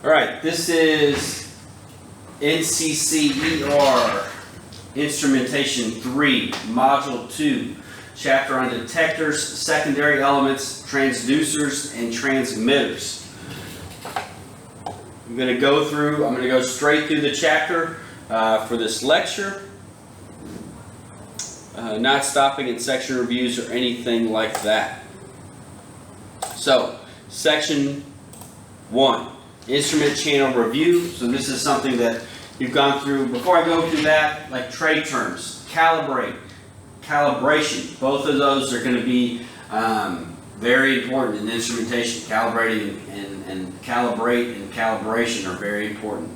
All right, this is NCCER Instrumentation 3, Module 2, chapter on detectors, secondary elements, transducers, and transmitters. I'm going to go straight through the chapter for this lecture, not stopping in section reviews or anything like that. So, section 1. Instrument channel review. So this is something that you've gone through. Before I go through that, like trade terms, calibrate, calibration, both of those are going to be very important in instrumentation. Calibrating and calibrate and calibration are very important.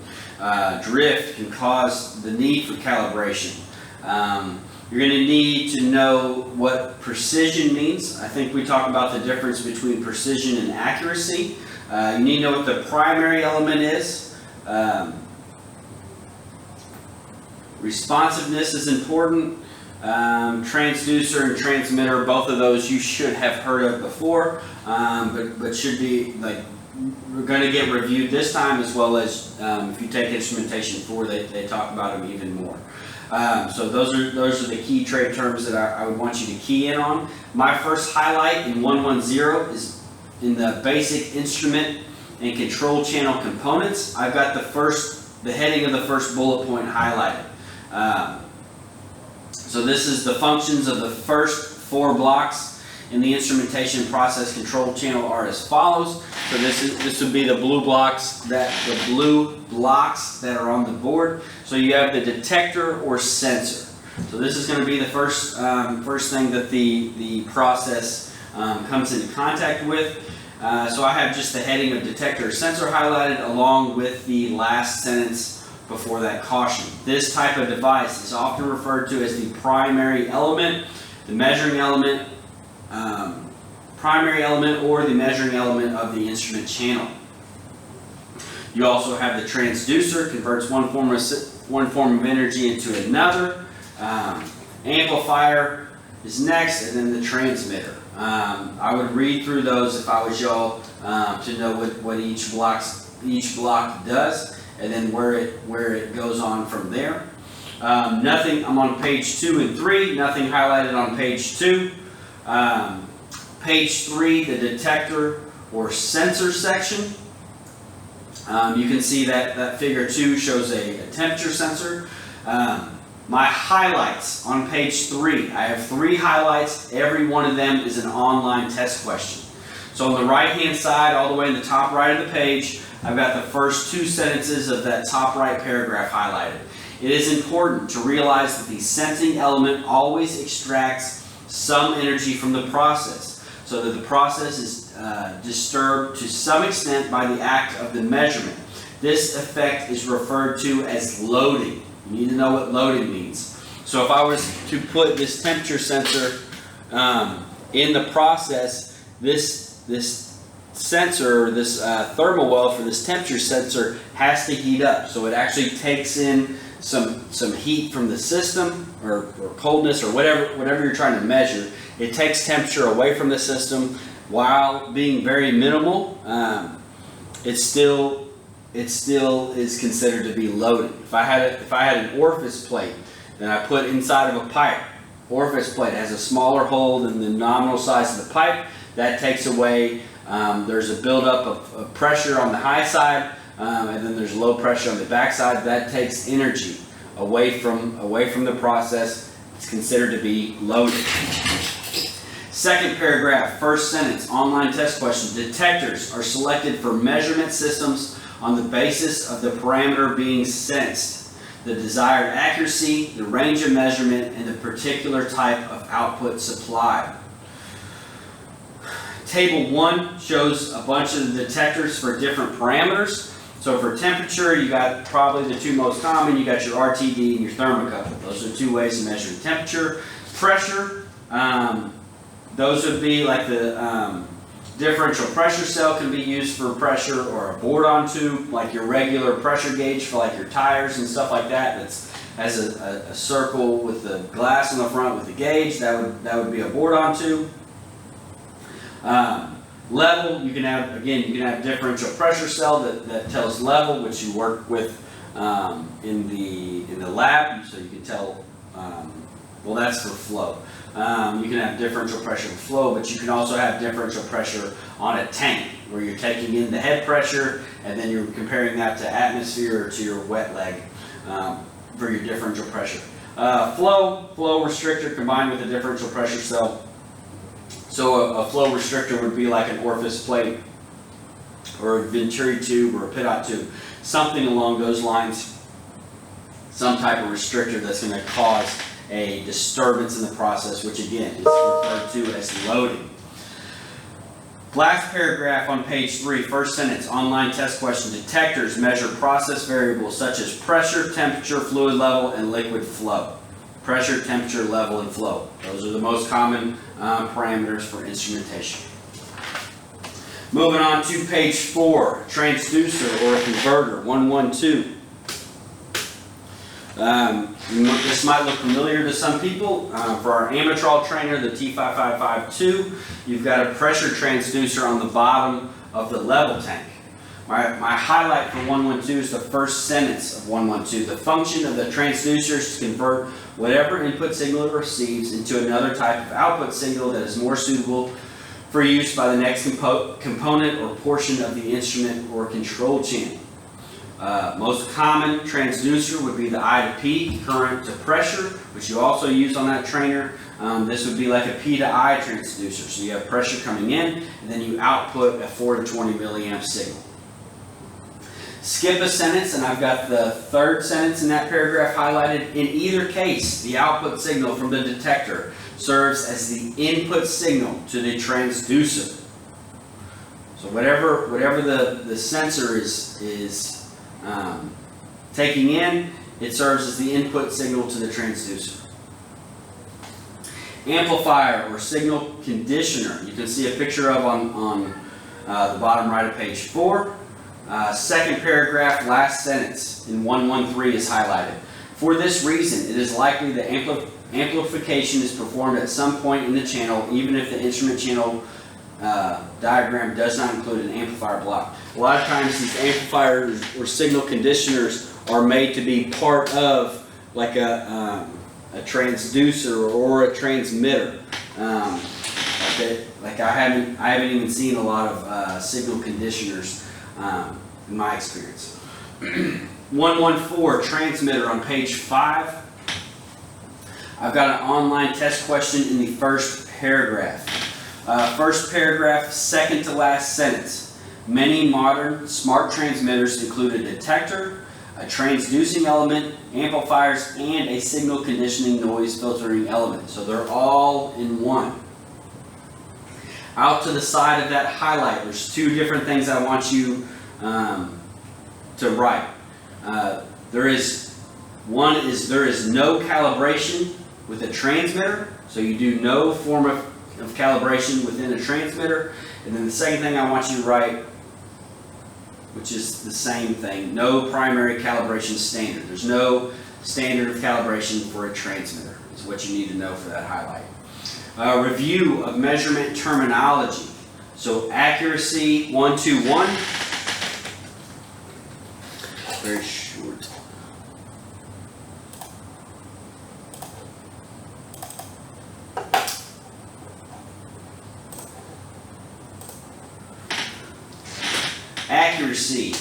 Drift can cause the need for calibration. You're going to need to know what precision means. I think we talk about the difference between precision and accuracy. You need to know what the primary element is. Responsiveness is important. Transducer and transmitter, both of those you should have heard of before, but should be we're going to get reviewed this time, as well as if you take Instrumentation 4, they talk about them even more. So those are the key trade terms that I would want you to key in on. My first highlight in 110 is in the basic instrument and control channel components. I've got the heading of the first bullet point highlighted. So this is the functions of the first 4 blocks in the instrumentation process control channel are as follows. So this would be the blue blocks that are on the board. So you have the detector or sensor. So this is going to be the first thing that the process comes into contact with. So I have just the heading of detector or sensor highlighted along with the last sentence before that caution. This type of device is often referred to as the primary element, the measuring element, primary element, or the measuring element of the instrument channel. You also have the transducer, converts one form of energy into another. Amplifier is next, and then the transmitter. I would read through those if I was y'all to know what each block does, and then where it goes on from there. I'm on page 2 and 3. Nothing highlighted on page 2. Page 3, the detector or sensor section. You can see that figure 2 shows a temperature sensor. My highlights on page 3, I have 3 highlights. Every one of them is an online test question. So on the right hand side, all the way in the top right of the page, I've got the first 2 sentences of that top right paragraph highlighted. It is important to realize that the sensing element always extracts some energy from the process, so that the process is disturbed to some extent by the act of the measurement. This effect is referred to as loading. You need to know what loading means. So if I was to put this temperature sensor in the process, this sensor, or this thermal well for this temperature sensor has to heat up. So it actually takes in some heat from the system, or coldness, or whatever you're trying to measure. It takes temperature away from the system while being very minimal. It still is considered to be loaded. If I had an orifice plate that I put inside of a pipe, orifice plate has a smaller hole than the nominal size of the pipe. That takes away. There's a buildup of pressure on the high side, and then there's low pressure on the back side. That takes energy away from the process. It's considered to be loaded. Second paragraph, first sentence, online test question. Detectors are selected for measurement systems on the basis of the parameter being sensed, the desired accuracy, the range of measurement, and the particular type of output supplied. Table 1 shows a bunch of the detectors for different parameters. So for temperature, you got probably the 2 most common. You got your RTD and your thermocouple. Those are 2 ways of measuring temperature. Pressure, those would be like the differential pressure cell can be used for pressure, or a board-on tube, like your regular pressure gauge for like your tires and stuff like that. Has a circle with the glass on the front with the gauge. That would be a board-on tube. Level, you can have, again, you can have differential pressure cell that tells level, which you work with in the lab, so you can tell, well, that's for flow. You can have differential pressure and flow, but you can also have differential pressure on a tank, where you're taking in the head pressure and then you're comparing that to atmosphere or to your wet leg for your differential pressure. Flow restrictor combined with a differential pressure cell. So a flow restrictor would be like an orifice plate or a venturi tube or a pitot tube, something along those lines, some type of restrictor that's going to cause a disturbance in the process, which again is referred to as loading. Last paragraph on page 3, first sentence, online test question. Detectors measure process variables such as pressure, temperature, fluid level, and liquid flow. Pressure, temperature, level, and flow. Those are the most common parameters for instrumentation. Moving on to page 4, transducer or a converter, 112. This might look familiar to some people. For our Amatrol trainer, the T5552, you've got a pressure transducer on the bottom of the level tank. My highlight for 112 is the first sentence of 112. The function of the transducer is to convert whatever input signal it receives into another type of output signal that is more suitable for use by the next component or portion of the instrument or control channel. Most common transducer would be the I to P, current to pressure, which you also use on that trainer. This would be like a P to I transducer. So you have pressure coming in, and then you output a 4 to 20 milliamp signal. Skip a sentence, and I've got the third sentence in that paragraph highlighted. In either case, the output signal from the detector serves as the input signal to the transducer. So whatever the sensor is taking in, it serves as the input signal to the transducer. Amplifier or signal conditioner, you can see a picture of on the bottom right of page 4. Second paragraph, last sentence in 113 is highlighted. For this reason, it is likely that amplification is performed at some point in the channel, even if the instrument channel diagram does not include an amplifier block. A lot of times these amplifiers or signal conditioners are made to be part of like a transducer or a transmitter. Like I haven't even seen a lot of signal conditioners in my experience. 114 transmitter on page 5. I've got an online test question in the first paragraph. First paragraph, second to last sentence. Many modern smart transmitters include a detector, a transducing element, amplifiers, and a signal conditioning noise filtering element. So they're all in one. Out to the side of that highlight, there's two different things I want you to write. There is no calibration with a transmitter, so you do no form of calibration within a transmitter. And then the second thing I want you to write, which is the same thing, no primary calibration standard. There's no standard of calibration for a transmitter, is what you need to know for that highlight. Review of measurement terminology. So accuracy 121. Very short. Accuracy.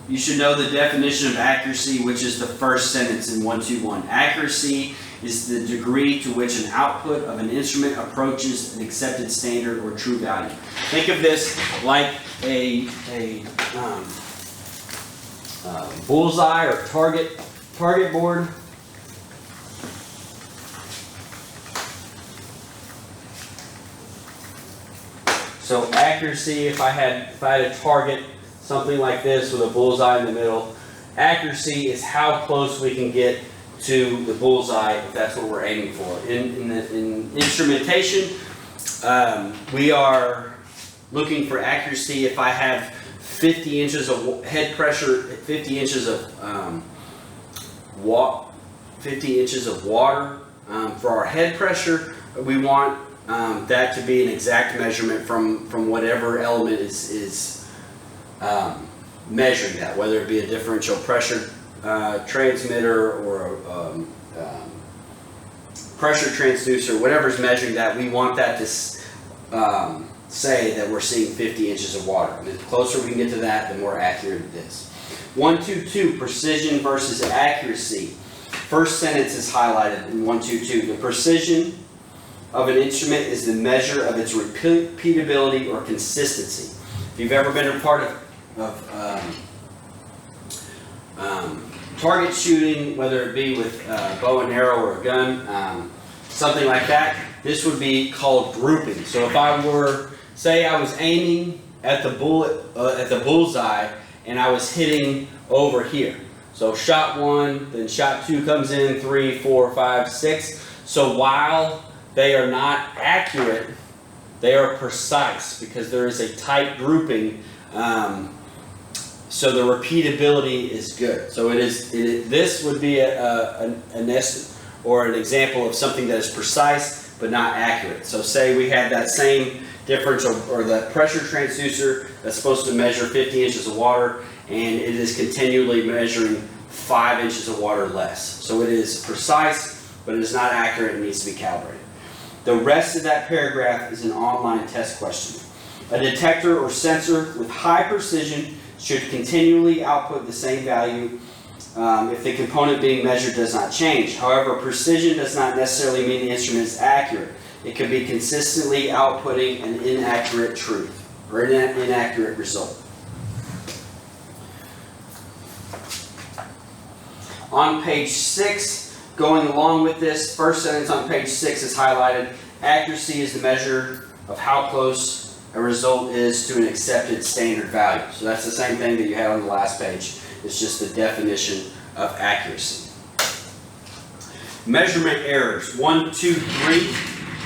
You should know the definition of accuracy, which is the first sentence in 121. Accuracy is the degree to which an output of an instrument approaches an accepted standard or true value. Think of this like a bullseye or target board. So accuracy, if I had a target, something like this with a bullseye in the middle, accuracy is how close we can get to the bullseye if that's what we're aiming for. In instrumentation, we are looking for accuracy if I have 50 inches of head pressure, 50 inches of 50 inches of water for our head pressure. we want that to be an exact measurement from whatever element is measuring that, whether it be a differential pressure transmitter or a pressure transducer, whatever's measuring that. We want that to say that we're seeing 50 inches of water. And the closer we can get to that, the more accurate it is. 122, precision versus accuracy. First sentence is highlighted in 122. The precision of an instrument is the measure of its repeatability or consistency. If you've ever been a part of target shooting, whether it be with bow and arrow or a gun, something like that, this would be called grouping. So if I were, say I was aiming at the bullet, at the bullseye, and I was hitting over here. So shot 1, then shot 2 comes in, 3, 4, 5, 6. So while they are not accurate, they are precise because there is a tight grouping. So the repeatability is good. So this would be an example of something that is precise but not accurate. So say we had that same difference or that pressure transducer that's supposed to measure 50 inches of water, and it is continually measuring 5 inches of water less. So it is precise, but it is not accurate and needs to be calibrated. The rest of that paragraph is an online test question. A detector or sensor with high precision should continually output the same value if the component being measured does not change. However, precision does not necessarily mean the instrument is accurate. It could be consistently outputting an inaccurate truth or an inaccurate result. On page 6, going along with this, first sentence on page 6 is highlighted. Accuracy is the measure of how close a result is to an accepted standard value. So that's the same thing that you had on the last page. It's just the definition of accuracy. Measurement errors. 1, 2, 3.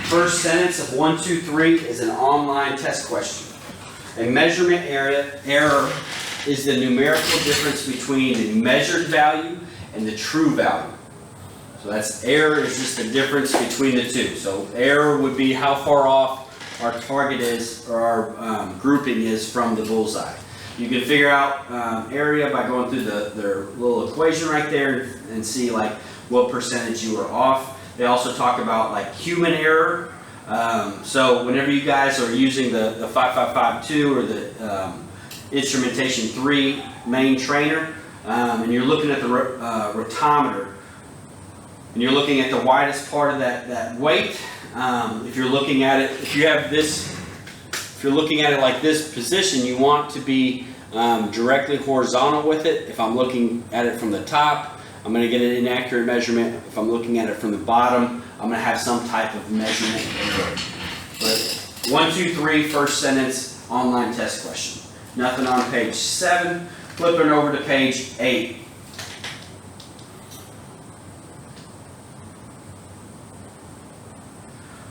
First sentence of 1, 2, 3 is an online test question. A measurement error is the numerical difference between the measured value and the true value. So that's error is just the difference between the two. So error would be how far off our target is, or our grouping is from the bullseye. You can figure out area by going through their little equation right there and see like what percentage you are off. They also talk about like human error. So whenever you guys are using the 5552 or the Instrumentation 3 main trainer, and you're looking at the rotometer, and you're looking at the widest part of that weight, if you're looking at it, if you're looking at it like this position, you want to be directly horizontal with it. If I'm looking at it from the top, I'm going to get an inaccurate measurement. If I'm looking at it from the bottom, I'm going to have some type of measurement error. But 1, 2, 3, first sentence, online test question. Nothing on page 7. Flipping over to page 8.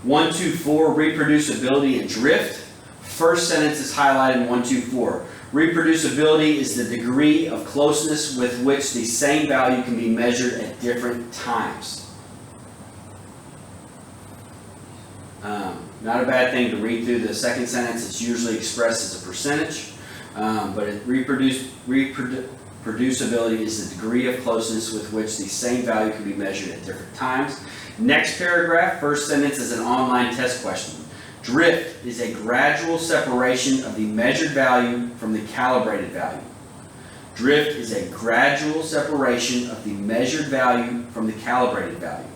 One, 2, 4, reproducibility and drift. First sentence is highlighted in 1, 2, 4. Reproducibility is the degree of closeness with which the same value can be measured at different times. Not a bad thing to read through the second sentence. It's usually expressed as a percentage, but reproducibility is the degree of closeness with which the same value can be measured at different times. Next paragraph, first sentence is an online test question. Drift is a gradual separation of the measured value from the calibrated value. Drift is a gradual separation of the measured value from the calibrated value.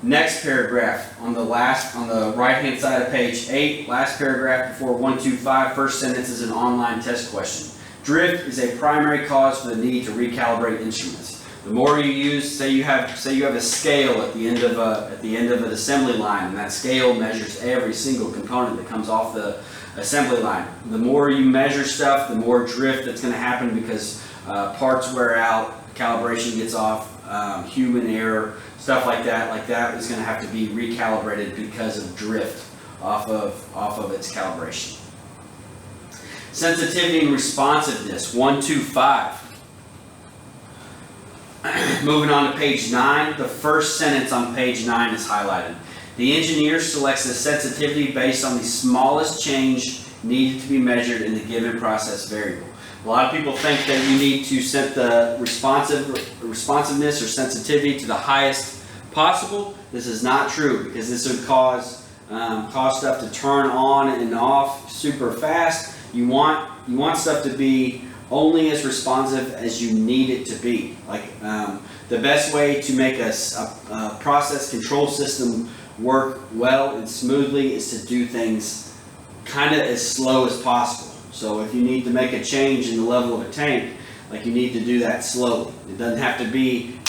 Next paragraph on the right-hand side of page 8, last paragraph before 1, 2, 5, first sentence is an online test question. Drift is a primary cause for the need to recalibrate instruments. The more you use, say you have a scale at the end of an assembly line, and that scale measures every single component that comes off the assembly line. The more you measure stuff, the more drift that's going to happen because parts wear out, calibration gets off, human error, stuff like that is going to have to be recalibrated because of drift off of its calibration. Sensitivity and responsiveness, 1, 2, 5. Moving on to page 9, the first sentence on page 9 is highlighted. The engineer selects the sensitivity based on the smallest change needed to be measured in the given process variable. A lot of people think that you need to set the responsiveness or sensitivity to the highest possible. This is not true, because this would cause stuff to turn on and off super fast. You want stuff to be only as responsive as you need it to be. Like the best way to make a process control system work well and smoothly is to do things kind of as slow as possible. So if you need to make a change in the level of a tank, like, you need to do that slowly. It doesn't have to be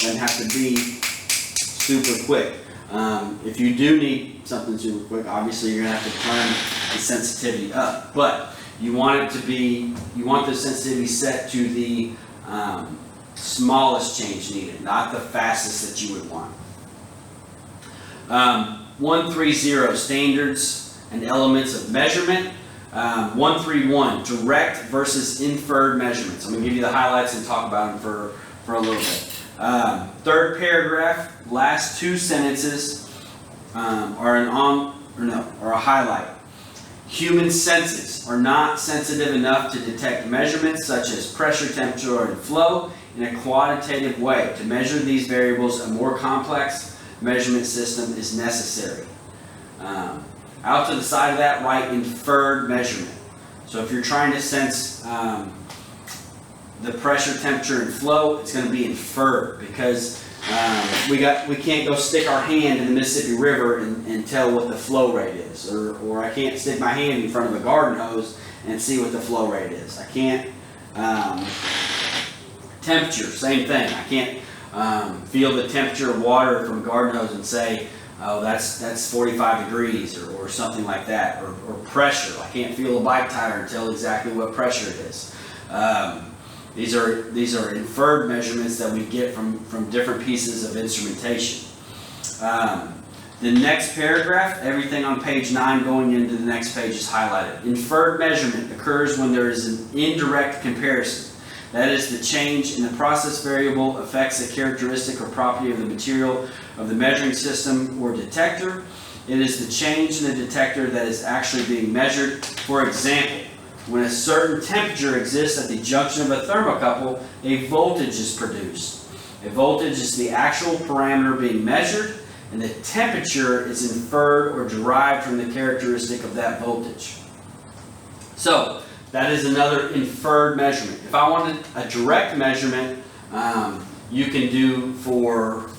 super quick. If you do need something super quick, obviously you're gonna have to turn the sensitivity up. But you want the sensitivity set to the smallest change needed, not the fastest that you would want. 130, standards and elements of measurement. 131, direct versus inferred measurements. I'm going to give you the highlights and talk about them for a little bit. Third paragraph, last two sentences are a highlight. Human senses are not sensitive enough to detect measurements such as pressure, temperature, and flow in a quantitative way. To measure these variables, a more complex measurement system is necessary. Out to the side of that, write inferred measurement. So if you're trying to sense the pressure, temperature, and flow, it's going to be inferred, because we can't go stick our hand in the Mississippi River and tell what the flow rate is, or I can't stick my hand in front of a garden hose and see what the flow rate is. I can't temperature, same thing. I can't feel the temperature of water from a garden hose and say, oh, that's 45 degrees or something like that, or pressure. I can't feel a bike tire and tell exactly what pressure it is. These are inferred measurements that we get from different pieces of instrumentation. The next paragraph, everything on page 9 going into the next page is highlighted. Inferred measurement occurs when there is an indirect comparison. That is, the change in the process variable affects a characteristic or property of the material of the measuring system or detector. It is the change in the detector that is actually being measured. For example, when a certain temperature exists at the junction of a thermocouple, a voltage is produced. A voltage is the actual parameter being measured, and the temperature is inferred or derived from the characteristic of that voltage. So, that is another inferred measurement. If I wanted a direct measurement, you can do for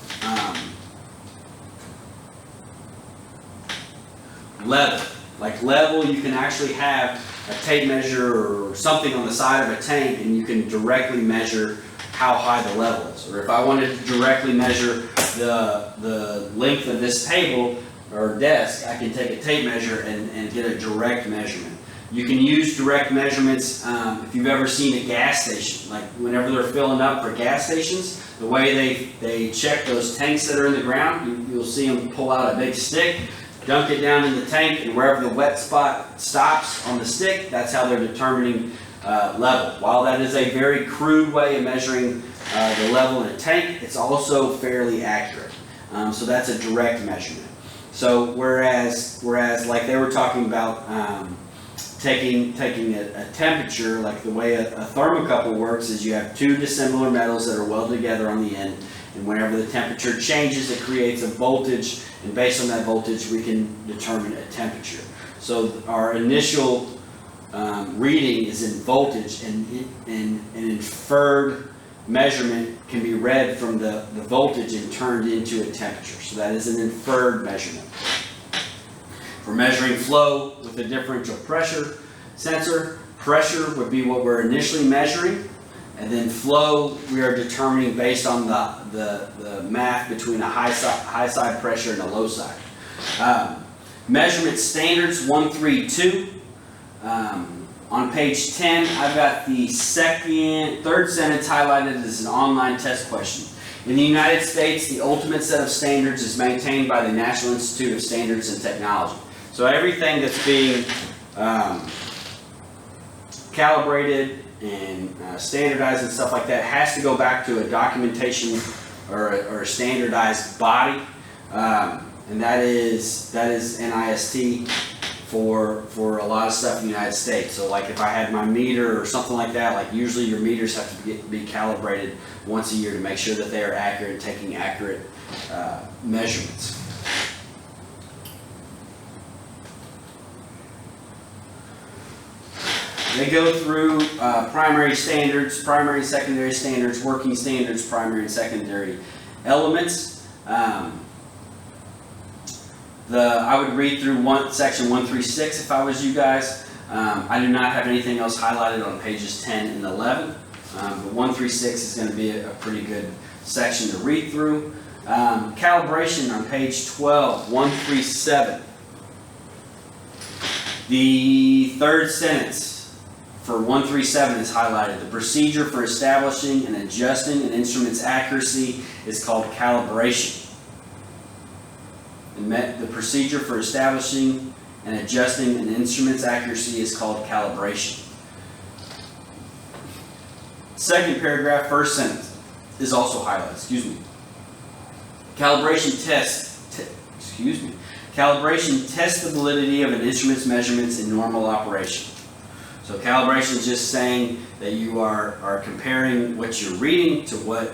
level. Like level, you can actually have a tape measure or something on the side of a tank, and you can directly measure how high the level is. Or if I wanted to directly measure the length of this table or desk, I can take a tape measure and get a direct measurement. You can use direct measurements if you've ever seen a gas station. Like whenever they're filling up for gas stations, the way they check those tanks that are in the ground, you'll see them pull out a big stick, dunk it down in the tank, and wherever the wet spot stops on the stick, that's how they're determining level. While that is a very crude way of measuring the level in a tank, it's also fairly accurate. So that's a direct measurement. So whereas like they were talking about taking a temperature, like the way a thermocouple works is you have two dissimilar metals that are welded together on the end, and whenever the temperature changes, it creates a voltage, and based on that voltage, we can determine a temperature. So our initial reading is in voltage, and an inferred measurement can be read from the voltage and turned into a temperature. So that is an inferred measurement. For measuring flow with a differential pressure sensor, pressure would be what we're initially measuring, and then flow we are determining based on the math between a high side pressure and a low side. Measurement standards 132. On page 10, I've got the third sentence highlighted as an online test question. In the United States, the ultimate set of standards is maintained by the National Institute of Standards and Technology. So everything that's being calibrated and standardized and stuff like that has to go back to a documentation or a standardized body, and that is NIST for a lot of stuff in the United States. So like if I had my meter or something like that, like usually your meters have to be calibrated once a year to make sure that they are accurate, taking accurate measurements. They go through primary standards, primary, secondary standards, working standards, primary and secondary elements. I would read through section 136 if I was you guys. I do not have anything else highlighted on pages 10 and 11, but 136 is going to be a pretty good section to read through. Calibration on page 12, 137. The third sentence for 137 is highlighted. The procedure for establishing and adjusting an instrument's accuracy is called calibration. The procedure for establishing and adjusting an instrument's accuracy is called calibration. Second paragraph, first sentence is also highlighted. Calibration tests the validity of an instrument's measurements in normal operation. So calibration is just saying that you are comparing what you're reading to what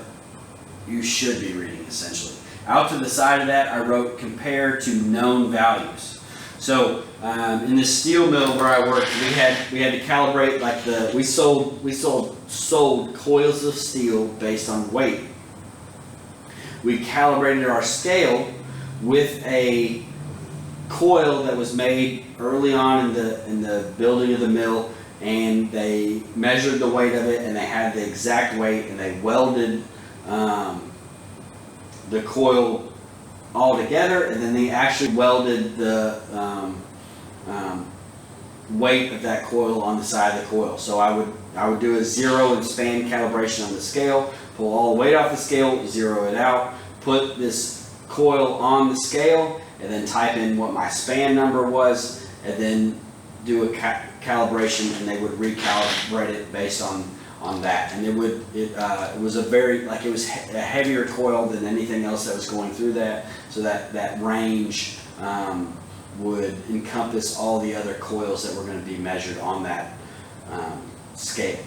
you should be reading, essentially. Out to the side of that, I wrote compare to known values. So in the steel mill where I worked, we had to calibrate we sold coils of steel based on weight. We calibrated our scale with a coil that was made early on in the building of the mill, and they measured the weight of it, and they had the exact weight, and they welded the coil all together, and then they actually welded the weight of that coil on the side of the coil. So I would do a zero and span calibration on the scale, pull all the weight off the scale, zero it out, put this coil on the scale, and then type in what my span number was, and then do a calibration, and they would recalibrate it based on that. And it was it was a heavier coil than anything else that was going through that, so that range would encompass all the other coils that were going to be measured on that scale.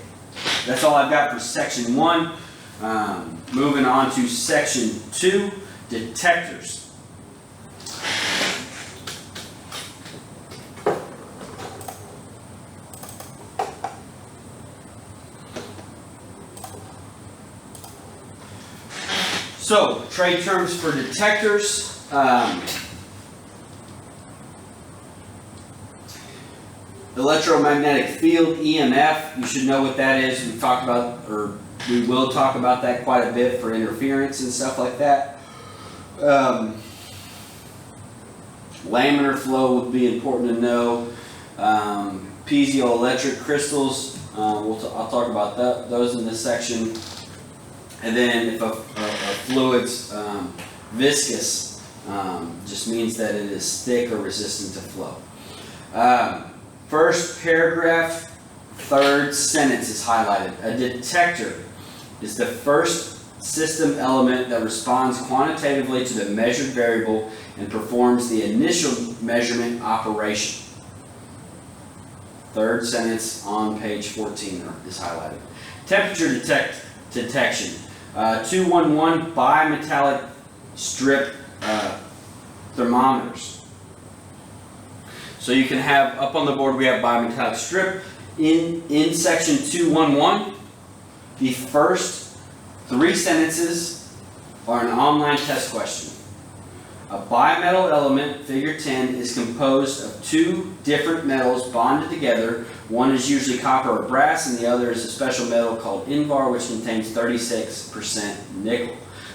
That's all I've got for section 1. Moving on to section 2, detectors. So, trade terms for detectors. Electromagnetic field, EMF, you should know what that is. We've talked about, or we will talk about that quite a bit for interference and stuff like that. Laminar flow would be important to know. Piezoelectric crystals, I'll talk about those in this section. And then if a fluid's viscous, just means that it is thick or resistant to flow. First paragraph, third sentence is highlighted. A detector is the first system element that responds quantitatively to the measured variable and performs the initial measurement operation. Third sentence on page 14 is highlighted. Temperature detection. 211 bimetallic strip thermometers. So you can have, up on the board we have bimetallic strip. In section 211, the first 3 sentences are an online test question. A bimetal element, figure 10, is composed of 2 different metals bonded together. One is usually copper or brass, and the other is a special metal called Invar, which contains 36% nickel.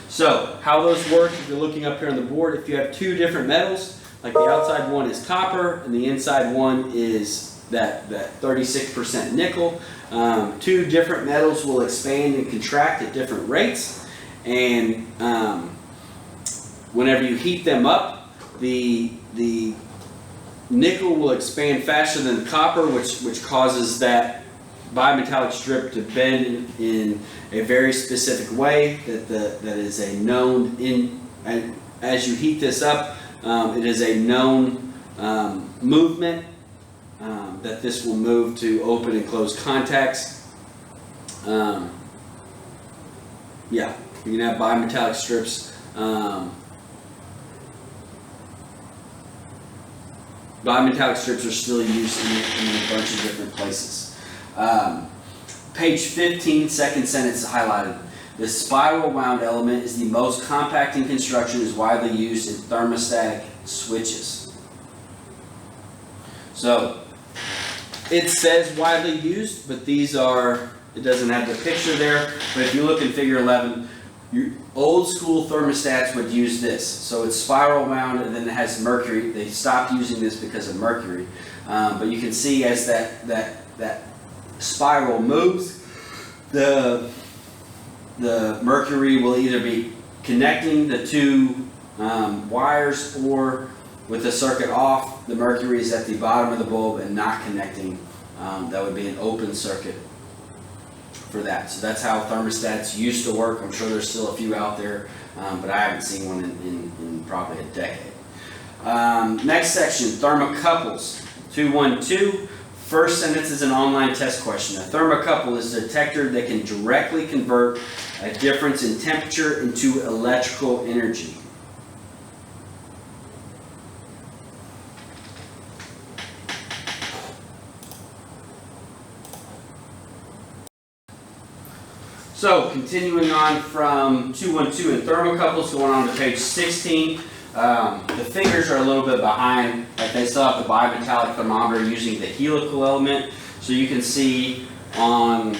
So, how those work, if you're looking up here on the board, if you have 2 different metals, like the outside one is copper, and the inside one is that 36% nickel, 2 different metals will expand and contract at different rates, and whenever you heat them up, the nickel will expand faster than the copper, which causes that bimetallic strip to bend in a very specific way that is a known and as you heat this up, it is a known movement that this will move to open and close contacts. Yeah, you can have bimetallic strips. Bimetallic strips are still used in a bunch of different places. Page 15, second sentence highlighted. The spiral wound element is the most compact in construction, is widely used in thermostatic switches. So, it says widely used, but these are, it doesn't have the picture there, but if you look in figure 11, your old school thermostats would use this. So it's spiral wound and then it has mercury. They stopped using this because of mercury. But you can see as that spiral moves, the mercury will either be connecting the two wires, or with the circuit off, the mercury is at the bottom of the bulb and not connecting. That would be an open circuit for that. So that's how thermostats used to work. I'm sure there's still a few out there, but I haven't seen one in probably a decade. Next section, thermocouples. 212. First sentence is an online test question. A thermocouple is a detector that can directly convert a difference in temperature into electrical energy. So, continuing on from 212 and thermocouples, going on to page 16. The figures are a little bit behind, but they still have the bimetallic thermometer using the helical element. So you can see on,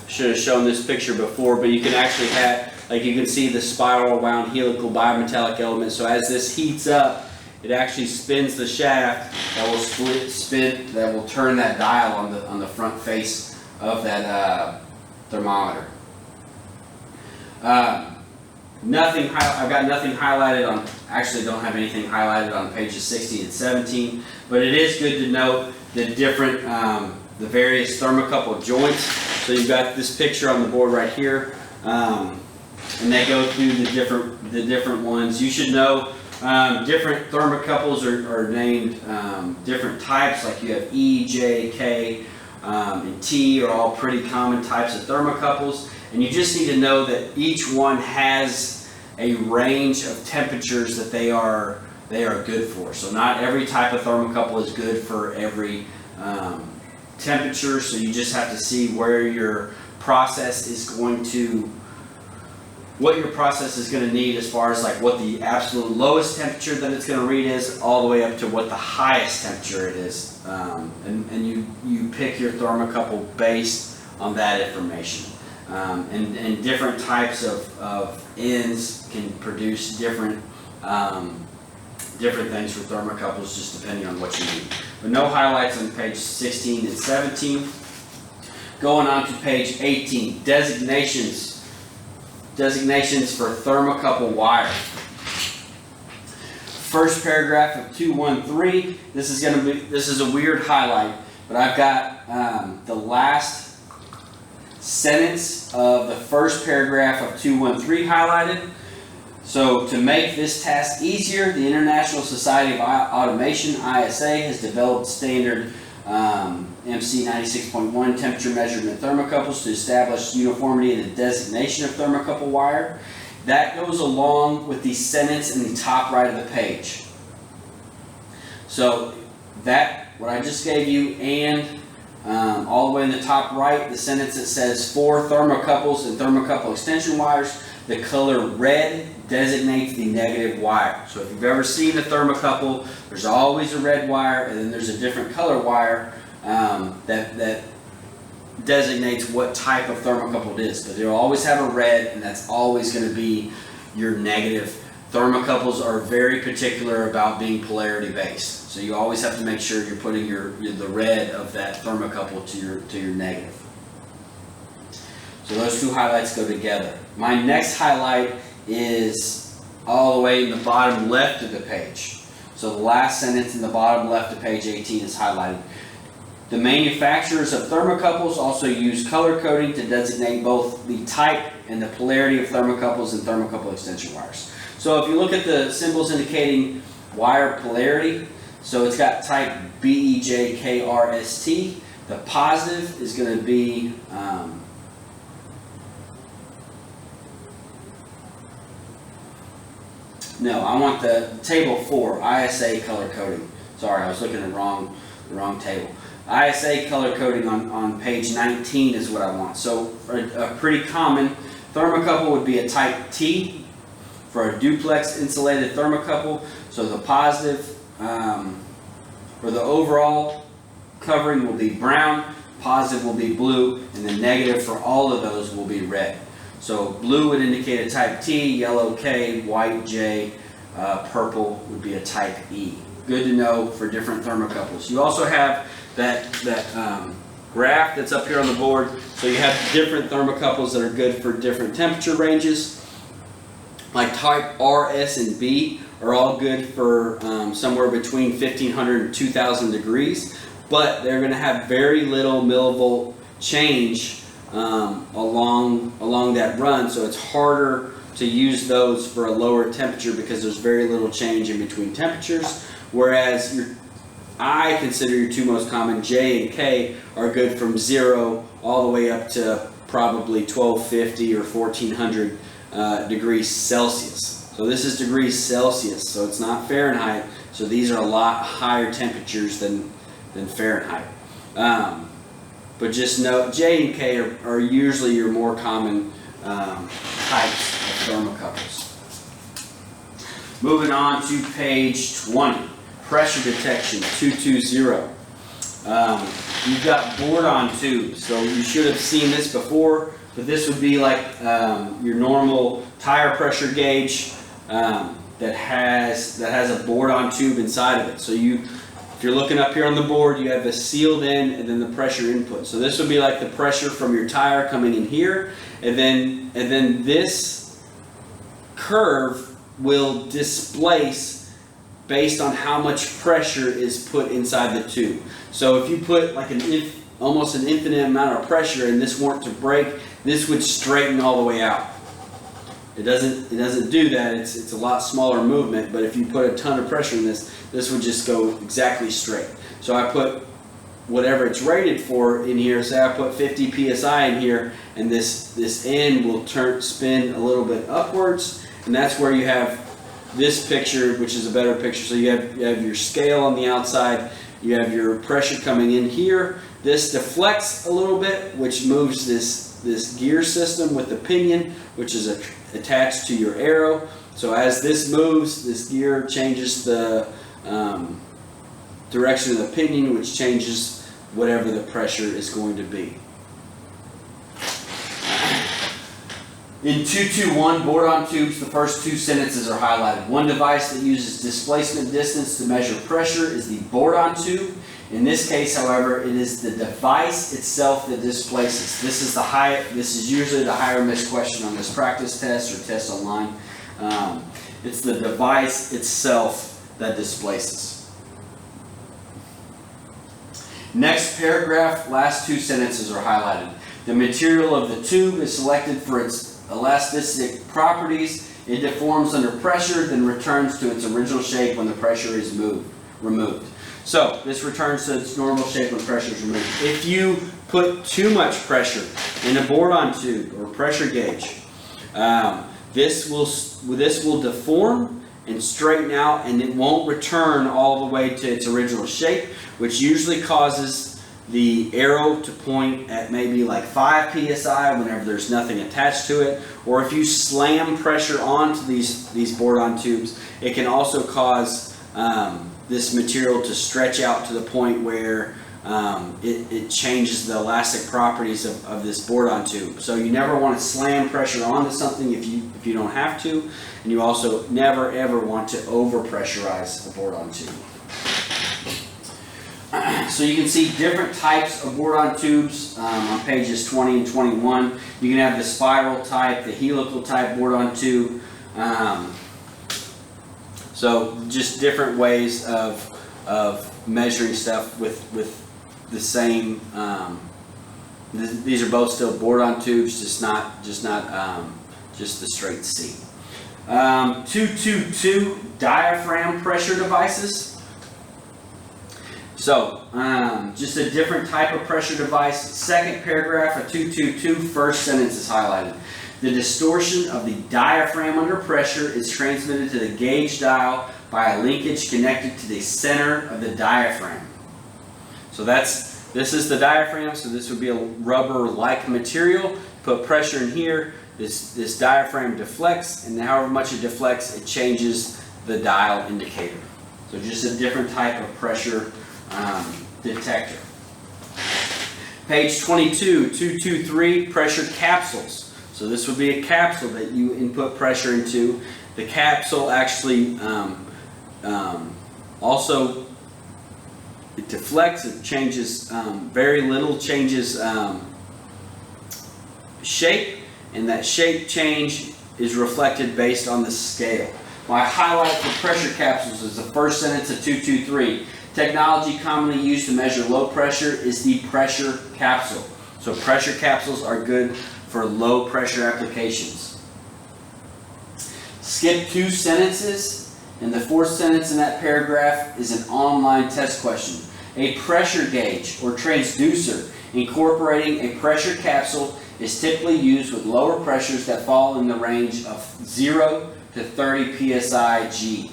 should have shown this picture before, but you can actually have, like you can see the spiral wound helical bimetallic element. So as this heats up, it actually spins the shaft that will that will turn that dial on the front face of that thermometer. I've got nothing highlighted on. Actually, don't have anything highlighted on pages 16 and 17. But it is good to note the different, the various thermocouple joints. So you've got this picture on the board right here, and they go through the different ones. You should know. Different thermocouples are named different types, like you have E, J, K, and T are all pretty common types of thermocouples, and you just need to know that each one has a range of temperatures that they are good for. So not every type of thermocouple is good for every temperature, so you just have to see where your process is going to what your process is going to need, as far as like what the absolute lowest temperature that it's going to read is, all the way up to what the highest temperature it is. And you pick your thermocouple based on that information. And different types of ends can produce different things for thermocouples, just depending on what you need. But no highlights on page 16 and 17. Going on to page 18, designations for thermocouple wire. First paragraph of 213. This is a weird highlight, but I've got the last sentence of the first paragraph of 213 highlighted. So to make this task easier, the International Society of Automation, ISA, has developed standard MC 96.1 temperature measurement thermocouples to establish uniformity in the designation of thermocouple wire. That goes along with the sentence in the top right of the page. So that, what I just gave you, and all the way in the top right, the sentence that says for thermocouples and thermocouple extension wires, the color red designates the negative wire. So if you've ever seen a thermocouple, there's always a red wire, and then there's a different color wire that designates what type of thermocouple it is. But you'll always have a red, and that's always going to be your negative. Thermocouples are very particular about being polarity based. So you always have to make sure you're putting the red of that thermocouple to your negative. So those two highlights go together. My next highlight is all the way in the bottom left of the page. So the last sentence in the bottom left of page 18 is highlighted. The manufacturers of thermocouples also use color coding to designate both the type and the polarity of thermocouples and thermocouple extension wires. So if you look at the symbols indicating wire polarity, so it's got type BEJKRST. The positive is going to be no, I want the table 4, ISA color coding. Sorry, I was looking at the wrong table. ISA color coding on page 19 is what I want. So a pretty common thermocouple would be a type T for a duplex insulated thermocouple. So the positive for the overall covering will be brown, positive will be blue, and the negative for all of those will be red. So blue would indicate a type T, yellow K, white J, purple would be a type E. Good to know for different thermocouples. You also have that graph that's up here on the board. So you have different thermocouples that are good for different temperature ranges. Like type R, S, and B are all good for somewhere between 1500 and 2000 degrees, but they're going to have very little millivolt change along that run, so it's harder to use those for a lower temperature because there's very little change in between temperatures. Whereas I consider your two most common, J and K, are good from 0 all the way up to probably 1250 or 1400 degrees Celsius. So this is degrees Celsius, so it's not Fahrenheit. So these are a lot higher temperatures than Fahrenheit. But just know J and K are usually your more common types of thermocouples. Moving on to page 20, pressure detection 220. You've got board-on tubes, so you should have seen this before, but this would be like your normal tire pressure gauge that has a board-on tube inside of it. So if you're looking up here on the board, you have the sealed end and then the pressure input. So this would be like the pressure from your tire coming in here, and then this curve will displace based on how much pressure is put inside the tube. So if you put like almost an infinite amount of pressure and this weren't to break, this would straighten all the way out. It doesn't do that. It's a lot smaller movement, but if you put a ton of pressure in this would just go exactly straight. So I put whatever it's rated for in here. Say I put 50 psi in here, and this end will spin a little bit upwards, and that's where you have this picture, which is a better picture. So you have your scale on the outside, you have your pressure coming in here. This deflects a little bit, which moves this gear system with the pinion, which is attached to your arrow. So as this moves, this gear changes the direction of the pinion, which changes whatever the pressure is going to be. In 221 board-on tubes, the first two sentences are highlighted. One device that uses displacement distance to measure pressure is the board-on tube. In this case, however, it is the device itself that displaces. This is usually the higher miss question on this practice test or test online. It's the device itself that displaces. Next paragraph, last two sentences are highlighted. The material of the tube is selected for its elastic properties. It deforms under pressure, then returns to its original shape when the pressure is removed. So this returns to its normal shape when pressure is removed. If you put too much pressure in a board-on tube or pressure gauge, this will deform and straighten out, and it won't return all the way to its original shape, which usually causes the arrow to point at maybe like 5 psi whenever there's nothing attached to it. Or if you slam pressure onto these board-on tubes, it can also cause this material to stretch out to the point where it changes the elastic properties of this board-on tube. So you never want to slam pressure onto something if you don't have to, and you also never ever want to over-pressurize a board-on tube. So you can see different types of board-on tubes on pages 20 and 21. You can have the spiral type, the helical type board-on tube. So just different ways of measuring stuff with the same. These are both still board-on tubes, just not just the straight C. 222 diaphragm pressure devices. So, just a different type of pressure device. Second paragraph of 222, first sentence is highlighted. The distortion of the diaphragm under pressure is transmitted to the gauge dial by a linkage connected to the center of the diaphragm. So this is the diaphragm, so this would be a rubber-like material. Put pressure in here, this diaphragm deflects, and however much it deflects, it changes the dial indicator. So just a different type of pressure detector. Page 22, 223, pressure capsules. So this would be a capsule that you input pressure into. The capsule actually also, it deflects, it changes, very little changes shape, and that shape change is reflected based on the scale. My highlight for pressure capsules is the first sentence of 223. Technology commonly used to measure low pressure is the pressure capsule. So pressure capsules are good for low pressure applications. Skip 2 sentences, and the fourth sentence in that paragraph is an online test question. A pressure gauge or transducer incorporating a pressure capsule is typically used with lower pressures that fall in the range of 0 to 30 psi G.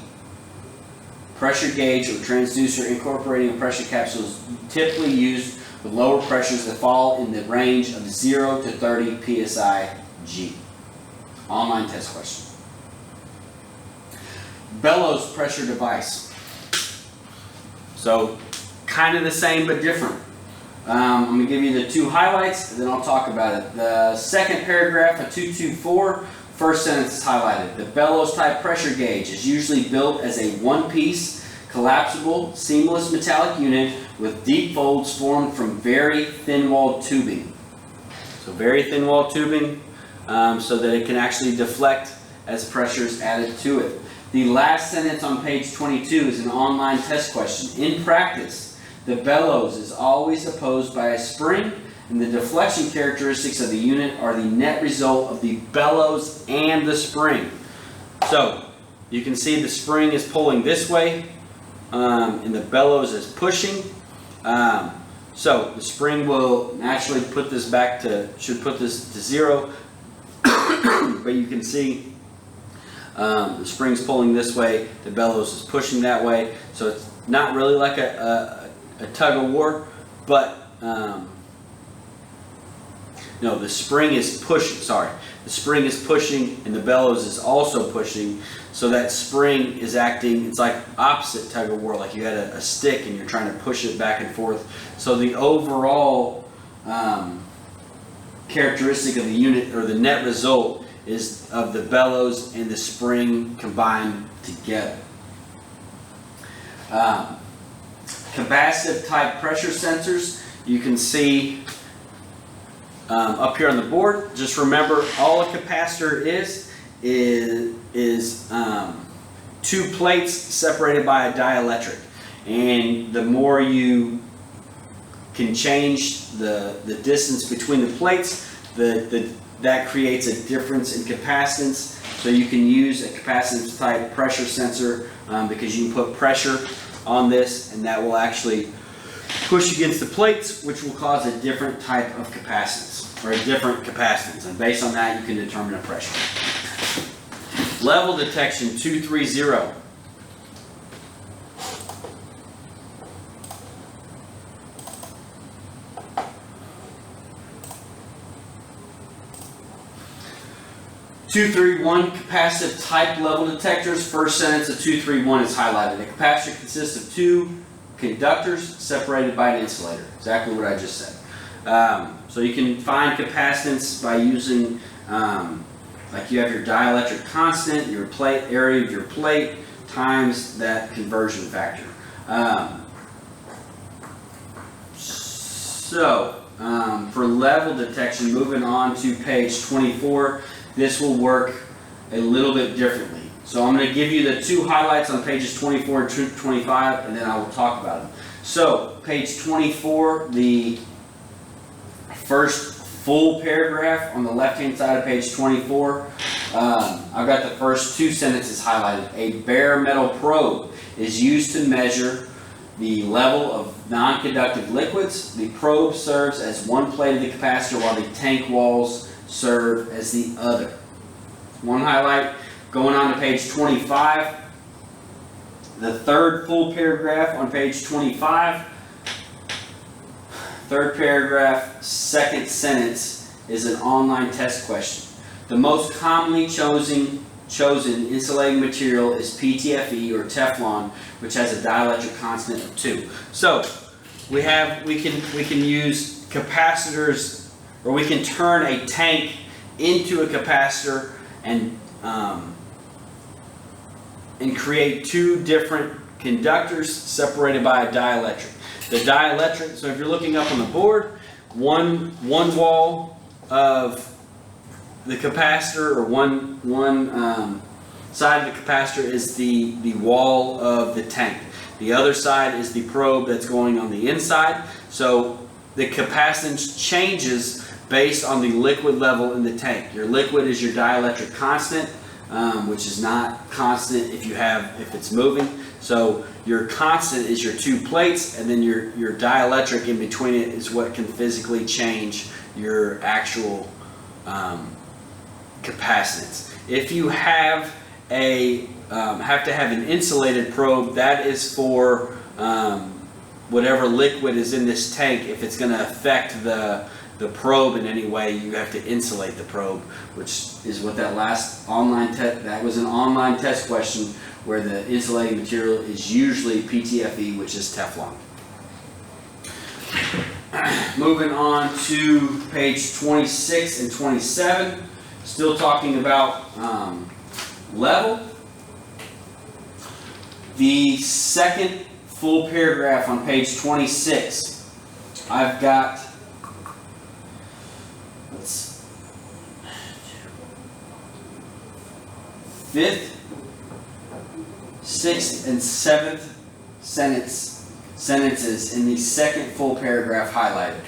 Pressure gauge or transducer incorporating a pressure capsule is typically used with lower pressures that fall in the range of 0 to 30 psi G. Online test question. Bellows pressure device. So kind of the same but different. I'm going to give you the 2 highlights, and then I'll talk about it. The second paragraph of 224, first sentence is highlighted. The bellows type pressure gauge is usually built as a one-piece, collapsible, seamless metallic unit with deep folds formed from very thin-walled tubing. So very thin-walled tubing so that it can actually deflect as pressure is added to it. The last sentence on page 22 is an online test question. In practice, the bellows is always opposed by a spring, and the deflection characteristics of the unit are the net result of the bellows and the spring. So you can see the spring is pulling this way, and the bellows is pushing. So the spring will naturally put this back to, should put this to 0, but you can see the spring's pulling this way, the bellows is pushing that way. So it's not really like a tug of war, but no, the spring is pushing, the spring is pushing and the bellows is also pushing, so that spring is acting, it's like opposite tug of war, like you had a stick and you're trying to push it back and forth. So the overall characteristic of the unit, or the net result, is of the bellows and the spring combined together. Capacitive type pressure sensors, you can see up here on the board. Just remember, all a capacitor is 2 plates separated by a dielectric, and the more you can change the distance between the plates, that creates a difference in capacitance. So you can use a capacitive type pressure sensor because you can put pressure on this, and that will actually push against the plates, which will cause a different type of capacitance, or a different capacitance, and based on that you can determine a pressure. Level detection 230. (231) capacitive type level detectors. First sentence of 231 is highlighted. A capacitor consists of 2 conductors separated by an insulator. Exactly what I just said. So you can find capacitance by using, like you have your dielectric constant, your plate area of your plate, times that conversion factor. For level detection, moving on to page 24, this will work a little bit differently. So I'm going to give you the two highlights on pages 24 and 25, and then I will talk about them. So page 24, the first full paragraph on the left-hand side of page 24, I've got the first two sentences highlighted. A bare metal probe is used to measure the level of non-conductive liquids. The probe serves as one plate of the capacitor while the tank walls serve as the other. One highlight. Going on to page 25, the third full paragraph on page 25, third paragraph, second sentence is an online test question. The most commonly chosen insulating material is PTFE or Teflon, which has a dielectric constant of 2. So we can use capacitors, or we can turn a tank into a capacitor and create two different conductors separated by a dielectric. The dielectric, so if you're looking up on the board, one wall of the capacitor, or one side of the capacitor is the wall of the tank. The other side is the probe that's going on the inside. So the capacitance changes based on the liquid level in the tank. Your liquid is your dielectric constant, which is not constant if it's moving. So your constant is your two plates, and then your dielectric in between it is what can physically change your actual capacitance. If you have to have an insulated probe, that is for whatever liquid is in this tank. If it's going to affect the probe in any way, you have to insulate the probe, which is what that last online test, that was an online test question where the insulating material is usually PTFE, which is Teflon. Moving on to page 26 and 27, still talking about level. The second full paragraph on page 26, I've got fifth, sixth, and seventh sentences in the second full paragraph highlighted.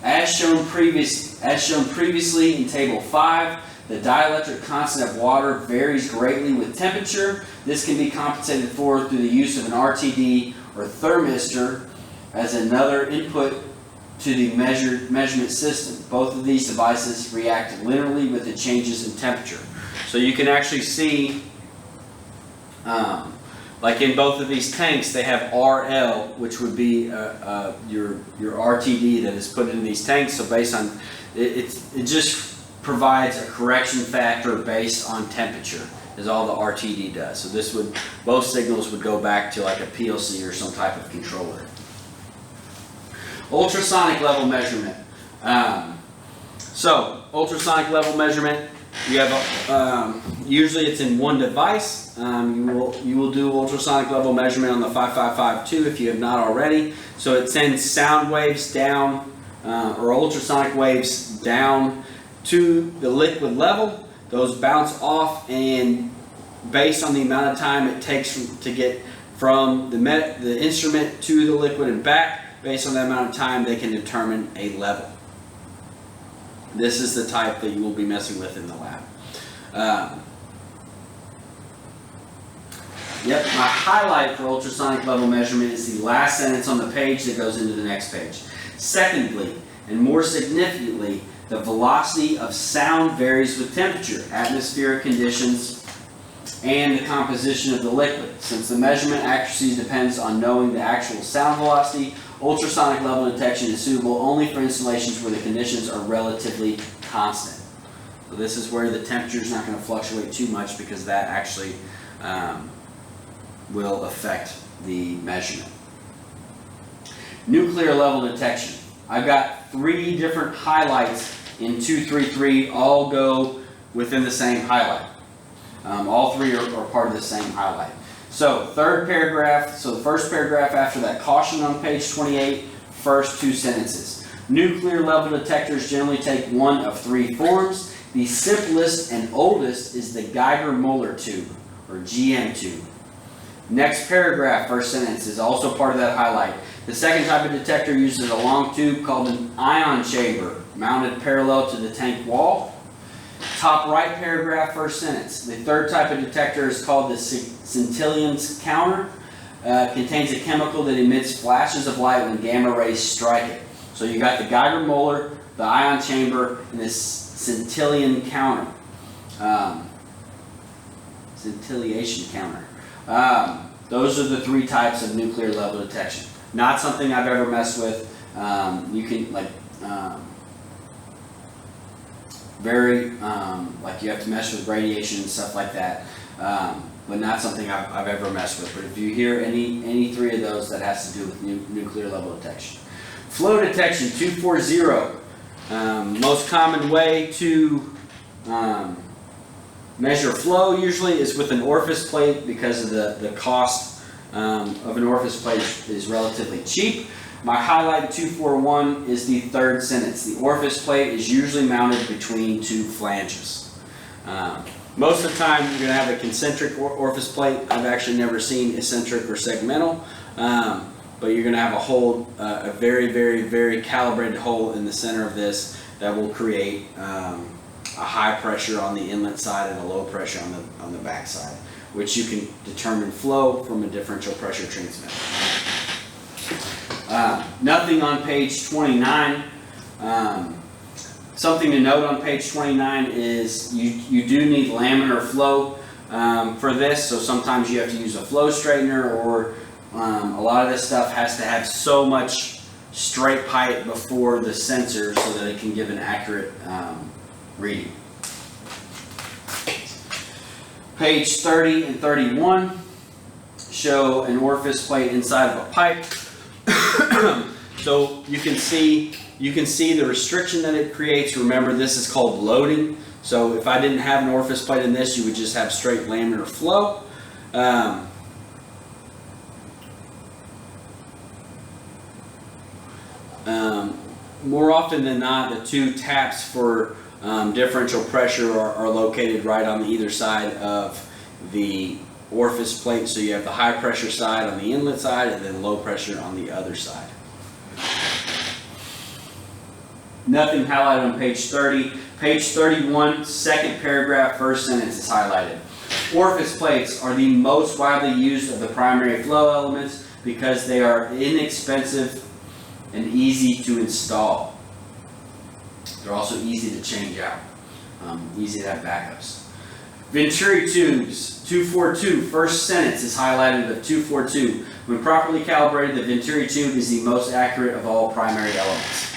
As shown previously in Table 5, the dielectric constant of water varies greatly with temperature. This can be compensated for through the use of an RTD or thermistor as another input to the measurement system. Both of these devices react linearly with the changes in temperature. So you can actually see, like in both of these tanks, they have RL, which would be your RTD that is put in these tanks. So based on it just provides a correction factor based on temperature, is all the RTD does. So both signals would go back to like a PLC or some type of controller. Ultrasonic level measurement. So ultrasonic level measurement, you have usually it's in one device. You will do ultrasonic level measurement on the 5552 if you have not already. So it sends sound waves down, or ultrasonic waves down to the liquid level. Those bounce off, and based on the amount of time it takes to get from the instrument to the liquid and back, based on that amount of time, they can determine a level. This is the type that you will be messing with in the lab. My highlight for ultrasonic level measurement is the last sentence on the page that goes into the next page. Secondly, and more significantly, the velocity of sound varies with temperature, atmospheric conditions, and the composition of the liquid. Since the measurement accuracy depends on knowing the actual sound velocity, ultrasonic level detection is suitable only for installations where the conditions are relatively constant. So this is where the temperature is not going to fluctuate too much, because that actually will affect the measurement. Nuclear level detection. I've got 3 different highlights in 233, all go within the same highlight. All 3 are part of the same highlight. So third paragraph, so the first paragraph after that caution on page 28, first 2 sentences. Nuclear level detectors generally take one of 3 forms. The simplest and oldest is the Geiger-Muller tube, or GM tube. Next paragraph, first sentence, is also part of that highlight. The second type of detector uses a long tube called an ion chamber, mounted parallel to the tank wall. Top right paragraph, first sentence. The third type of detector is called the scintillant counter. Contains a chemical that emits flashes of light when gamma rays strike it. So you got the Geiger molar, the ion chamber, and this scintillant counter. Scintillation counter. Those are the three types of nuclear level detection. Not something I've ever messed with. You can like like you have to mess with radiation and stuff like that. But not something I've ever messed with. But if you hear any three of those, that has to do with nuclear level detection. Flow detection 240. Most common way to measure flow usually is with an orifice plate, because of the cost of an orifice plate is relatively cheap. My highlight 241 is the third sentence. The orifice plate is usually mounted between two flanges. Most of the time you're going to have a concentric orifice plate. I've actually never seen eccentric or segmental, but you're going to have a hole, a very, very, very calibrated hole in the center of this that will create a high pressure on the inlet side and a low pressure on the back side, which you can determine flow from a differential pressure transmitter. Nothing on page 29. Something to note on page 29 is you do need laminar flow for this, so sometimes you have to use a flow straightener, or a lot of this stuff has to have so much straight pipe before the sensor so that it can give an accurate reading. Page 30 and 31 show an orifice plate inside of a pipe. So you can see the restriction that it creates. Remember, this is called loading. So if I didn't have an orifice plate in this, you would just have straight laminar flow. More often than not, the two taps for differential pressure are located right on either side of the orifice plate. So you have the high pressure side on the inlet side and then low pressure on the other side. Nothing highlighted on page 30. Page 31, second paragraph, first sentence is highlighted. Orifice plates are the most widely used of the primary flow elements because they are inexpensive and easy to install. They're also easy to change out, easy to have backups. Venturi tubes, 242, first sentence is highlighted of 242. When properly calibrated, the Venturi tube is the most accurate of all primary elements.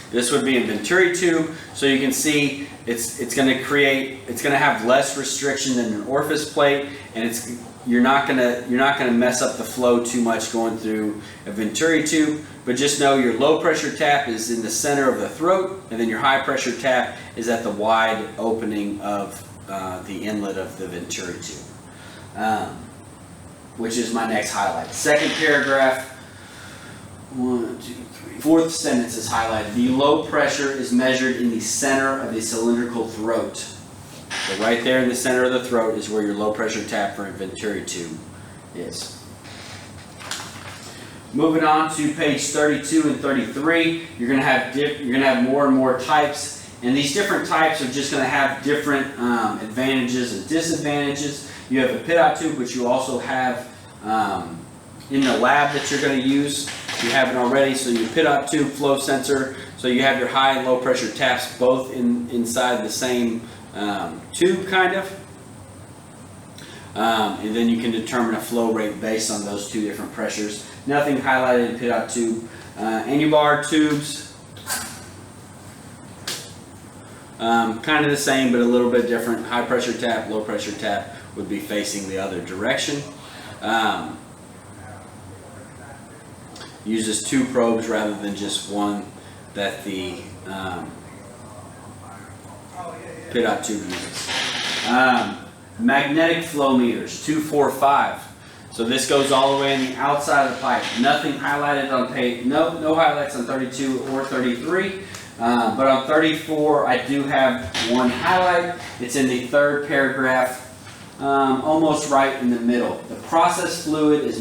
This would be a Venturi tube, so you can see it's going to have less restriction than an orifice plate, and you're not going to mess up the flow too much going through a Venturi tube. But just know your low pressure tap is in the center of the throat, and then your high pressure tap is at the wide opening of the inlet of the Venturi tube, which is my next highlight. Second paragraph, 1, 2, 3, fourth sentence is highlighted. The low pressure is measured in the center of the cylindrical throat. So right there in the center of the throat is where your low pressure tap for a Venturi tube is. Moving on to page 32 and 33, you're going to have more and more types, and these different types are just going to have different advantages and disadvantages. You have a pit-out tube, which you also have in the lab that you're going to use. You have it already, so your pit-out tube flow sensor. So you have your high and low pressure taps both inside the same tube, kind of. And then you can determine a flow rate based on those two different pressures. Nothing highlighted in pit-out tube. Annubar tubes, kind of the same, but a little bit different. High pressure tap, low pressure tap would be facing the other direction. Uses two probes rather than just one that the pit-out tube uses. Magnetic flow meters, 245. So this goes all the way on the outside of the pipe. Nothing highlighted on page, no highlights on 32 or 33. But on 34, I do have one highlight. It's in the third paragraph, almost right in the middle. The process fluid is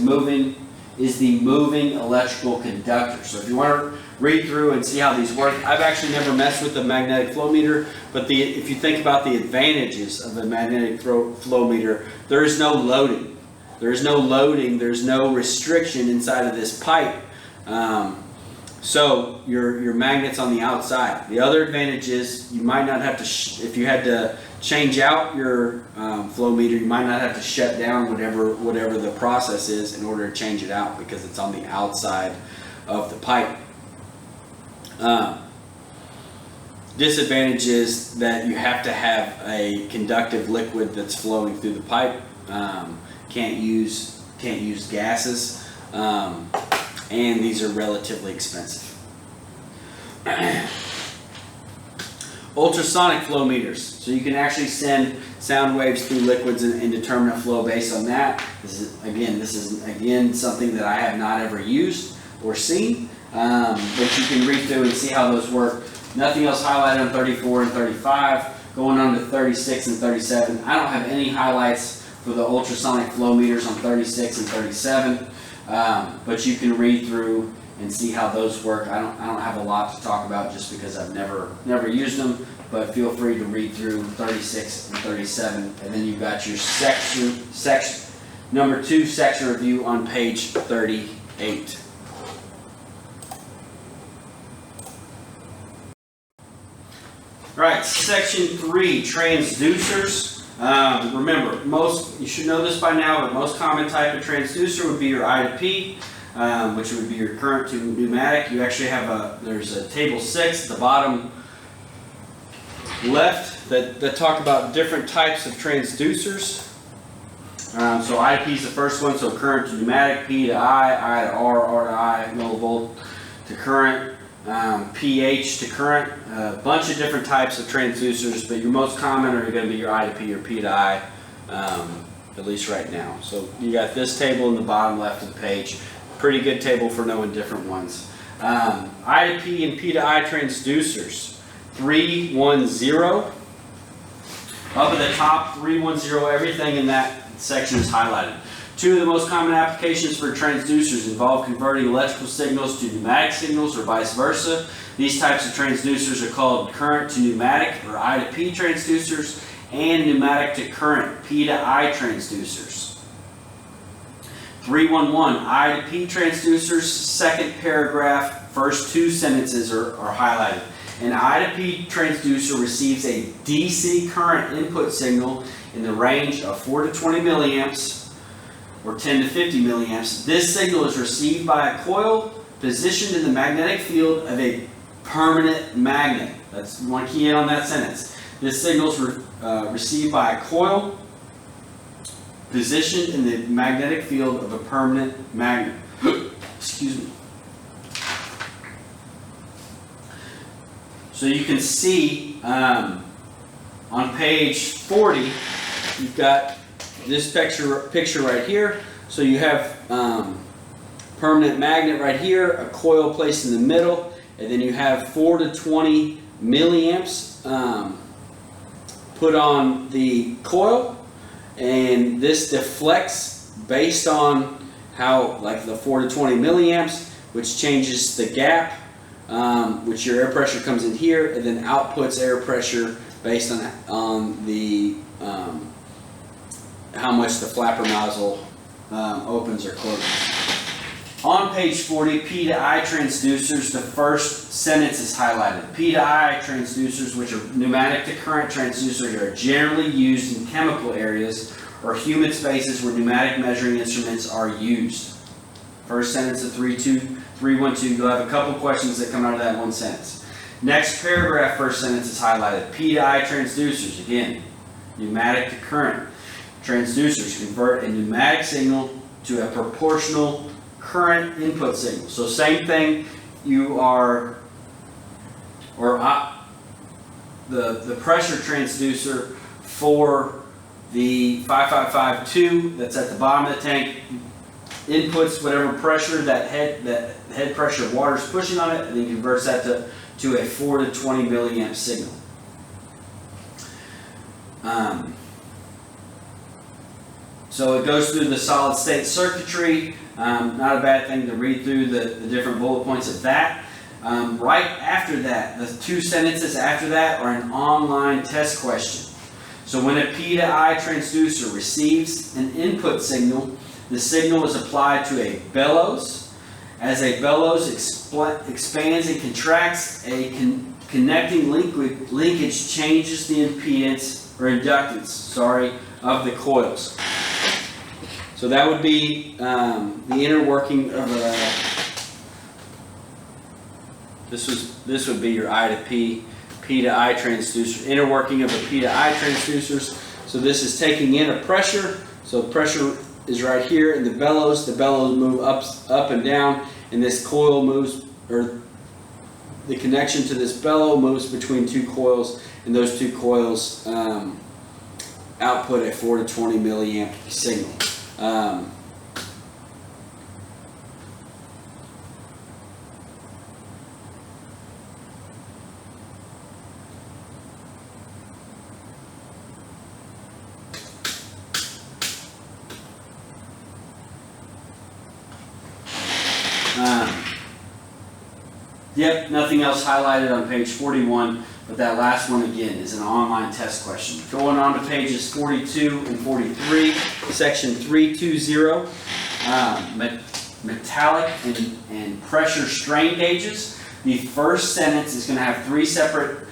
the moving electrical conductor. So if you want to read through and see how these work, I've actually never messed with the magnetic flow meter, but if you think about the advantages of a magnetic flow meter, there is no loading. There's no loading, there's no restriction inside of this pipe. So your magnet's on the outside. The other advantage is you might not have to, if you had to change out your flow meter, you might not have to shut down whatever the process is in order to change it out because it's on the outside of the pipe. Disadvantage is that you have to have a conductive liquid that's flowing through the pipe. Can't use gases. And these are relatively expensive. Ultrasonic flow meters. So you can actually send sound waves through liquids and determine a flow based on that. This is again something that I have not ever used or seen, but you can read through and see how those work. Nothing else highlighted on 34 and 35. Going on to 36 and 37. I don't have any highlights for the ultrasonic flow meters on 36 and 37. But you can read through and see how those work. I don't have a lot to talk about just because I've never used them, but feel free to read through 36 and 37, and then you've got your section number 2 section review on page 38. All right, section 3, transducers. Remember, you should know this by now, but most common type of transducer would be your I to P, which would be your current to pneumatic. You actually have there's a table 6 at the bottom left that talk about different types of transducers. So I to P is the first one, so current to pneumatic, P to I to R, R to I, millivolt to current. pH to current, a bunch of different types of transducers, but your most common are going to be your I to P or P to I, at least right now. So you got this table in the bottom left of the page. Pretty good table for knowing different ones. I to P and P to I transducers. 310. Up at the top, 310, everything in that section is highlighted. 2 of the most common applications for transducers involve converting electrical signals to pneumatic signals or vice versa. These types of transducers are called current to pneumatic or I to P transducers and pneumatic to current P to I transducers. 311, I to P transducers, second paragraph, first 2 sentences are highlighted. An I to P transducer receives a DC current input signal in the range of 4 to 20 milliamps or 10 to 50 milliamps. This signal is received by a coil positioned in the magnetic field of a permanent magnet. You want to key in on that sentence. This signal is received by a coil positioned in the magnetic field of a permanent magnet. Excuse me. So you can see on page 40, you've got this picture right here. So you have permanent magnet right here, a coil placed in the middle, and then you have 4 to 20 milliamps put on the coil, and this deflects based on how, like the 4 to 20 milliamps, which changes the gap, which your air pressure comes in here, and then outputs air pressure based on the how much the flapper nozzle opens or closes. On page 40, P to I transducers, the first sentence is highlighted. P to I transducers, which are pneumatic to current transducers, are generally used in chemical areas or humid spaces where pneumatic measuring instruments are used. First sentence of 312, you'll have a couple questions that come out of that one sentence. Next paragraph, first sentence is highlighted. P to I transducers, again, pneumatic to current. Transducers convert a pneumatic signal to a proportional current input signal. So same thing, the pressure transducer for the 5552 that's at the bottom of the tank inputs whatever pressure that head pressure of water is pushing on it, and then converts that to a 4 to 20 milliamp signal. So it goes through the solid state circuitry. Not a bad thing to read through the different bullet points of that. Right after that, the 2 sentences after that are an online test question. So when a P to I transducer receives an input signal, the signal is applied to a bellows. As a bellows expands and contracts, a connecting linkage changes the impedance or inductance, of the coils. So that would be the inner working of a. This would be your I to P, P to I transducer. Inner working of a P to I transducers. So this is taking in a pressure. So pressure is right here in the bellows. The bellows move up and down, and this coil moves, or the connection to this bellow moves between 2 coils, and those 2 coils output a 4 to 20 milliamp signal. Yep, nothing else highlighted on page 41, but that last one again is an online test question. Going on to pages 42 and 43, section 320, metallic and pressure strain gauges. The first sentence is going to have 3 separate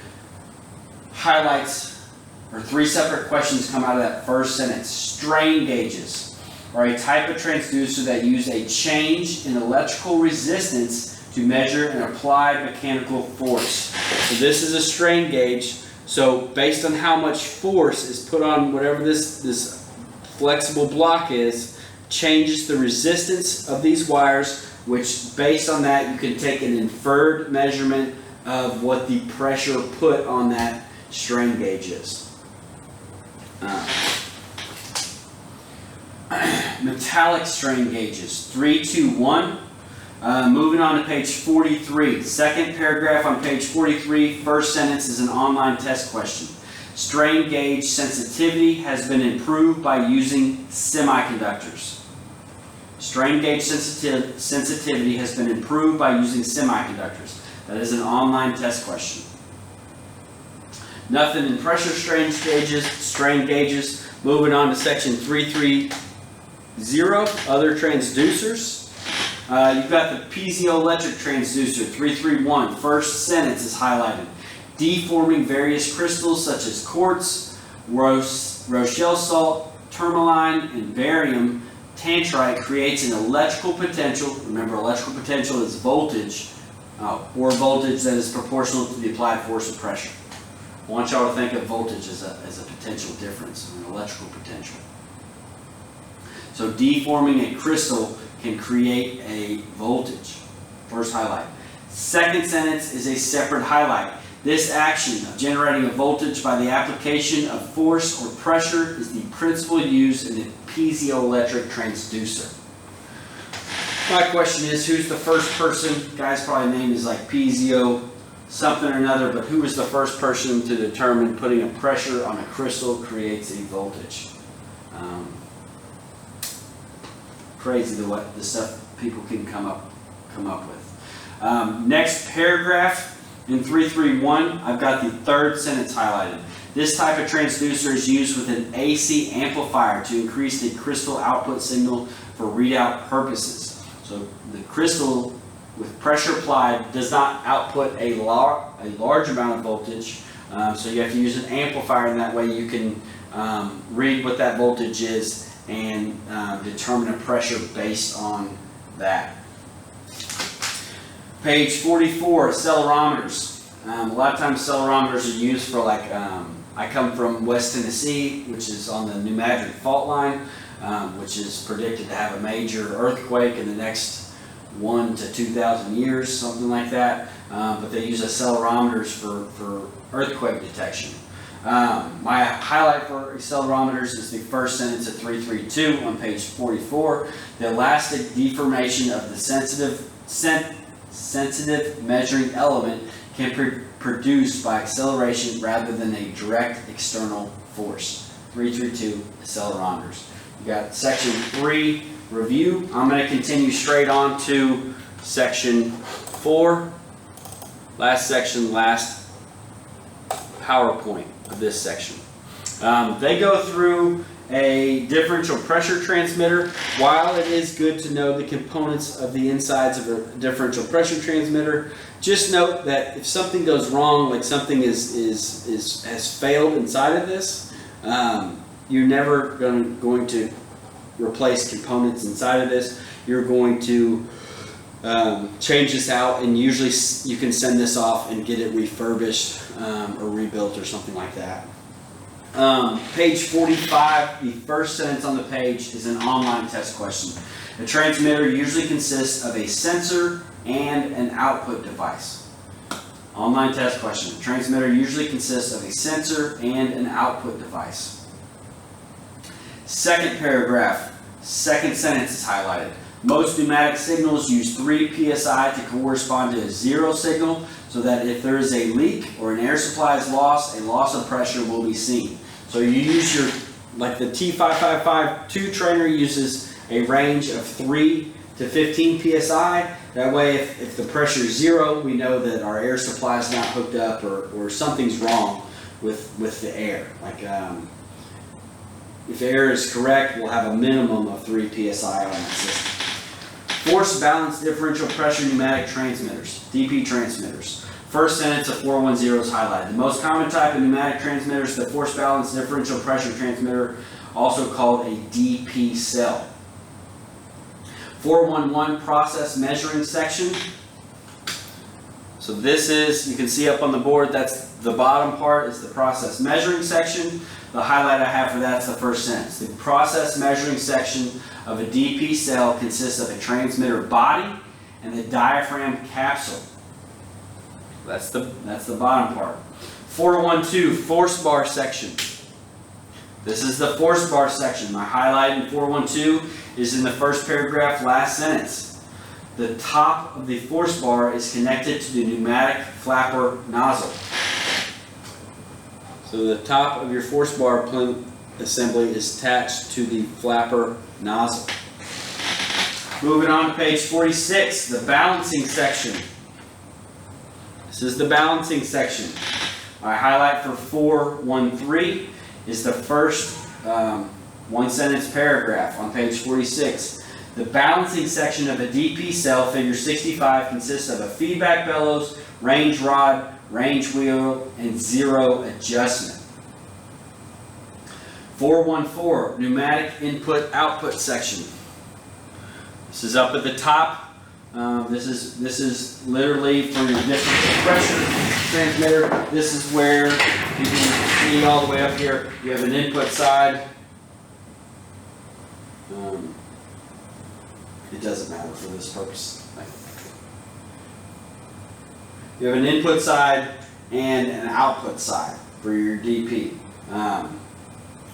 highlights, or 3 separate questions come out of that first sentence. Strain gauges are a type of transducer that use a change in electrical resistance to measure an applied mechanical force. So this is a strain gauge. So based on how much force is put on whatever this flexible block is, changes the resistance of these wires, which based on that you can take an inferred measurement of what the pressure put on that strain gauge is. Metallic strain gauges, 321. Moving on to page 43. Second paragraph on page 43, first sentence is an online test question. Strain gauge sensitivity has been improved by using semiconductors. Strain gauge sensitivity has been improved by using semiconductors. That is an online test question. Nothing in pressure strain gauges. Moving on to section 330, other transducers. You've got the piezoelectric transducer, 331. First sentence is highlighted. Deforming various crystals such as quartz, Rochelle salt, tourmaline, and barium tantrite creates an electrical potential. Remember, electrical potential is voltage, or voltage that is proportional to the applied force of pressure. I want y'all to think of voltage as a potential difference, an electrical potential. So deforming a crystal can create a voltage. First highlight. Second sentence is a separate highlight. This action of generating a voltage by the application of force or pressure is the principle used in a piezoelectric transducer. My question is, who's the first person? Guy's probably name is like piezo something or another, but who was the first person to determine putting a pressure on a crystal creates a voltage? Crazy the stuff people can come up with. Next paragraph in 331, I've got the third sentence highlighted. This type of transducer is used with an AC amplifier to increase the crystal output signal for readout purposes. So the crystal with pressure applied does not output a large amount of voltage, so you have to use an amplifier, and that way you can read what that voltage is and determine a pressure based on that. Page 44, accelerometers. A lot of times accelerometers are used for I come from West Tennessee, which is on the New Madrid fault line, which is predicted to have a major earthquake in the next 1 to 2,000 years, something like that. But they use accelerometers for earthquake detection. My highlight for accelerometers is the first sentence of 332 on page 44. The elastic deformation of the sensitive measuring element can be produced by acceleration rather than a direct external force. 332 accelerometers. You got section 3 review. I'm going to continue straight on to section 4. Last section, last PowerPoint of this section. They go through a differential pressure transmitter. While it is good to know the components of the insides of a differential pressure transmitter, just note that if something goes wrong, like something has failed inside of this, you're never going to replace components inside of this. You're going to change this out, and usually you can send this off and get it refurbished or rebuilt or something like that. Page 45, the first sentence on the page is an online test question. A transmitter usually consists of a sensor and an output device. Online test question. A transmitter usually consists of a sensor and an output device. Second paragraph, second sentence is highlighted. Most pneumatic signals use 3 psi to correspond to a 0 signal, so that if there is a leak or an air supply is lost, a loss of pressure will be seen. So you use your, like the T5552 trainer uses a range of 3 to 15 psi. That way if the pressure is 0, we know that our air supply is not hooked up or something's wrong with the air. Like if the air is correct, we'll have a minimum of 3 psi on that system. Force balanced differential pressure pneumatic transmitters, DP transmitters. First sentence of 410 is highlighted. The most common type of pneumatic transmitter is the force balanced differential pressure transmitter, also called a DP cell. 411 process measuring section. So this is, you can see up on the board, that's the bottom part is the process measuring section. The highlight I have for that is the first sentence. The process measuring section of a DP cell consists of a transmitter body and the diaphragm capsule. That's the bottom part. 412 force bar section. This is the force bar section. My highlight in 412 is in the first paragraph, last sentence. The top of the force bar is connected to the pneumatic flapper nozzle. So the top of your force bar plinth assembly is attached to the flapper nozzle. Moving on to page 46, the balancing section. This is the balancing section. My highlight for 413 is the first one sentence paragraph on page 46. The balancing section of a DP cell, figure 65, consists of a feedback bellows, range rod, range wheel, and 0 adjustment. 414, pneumatic input-output section. This is up at the top. This is literally for your differential pressure transmitter. This is where you can see all the way up here. You have an input side. It doesn't matter for this purpose. You have an input side and an output side for your DP.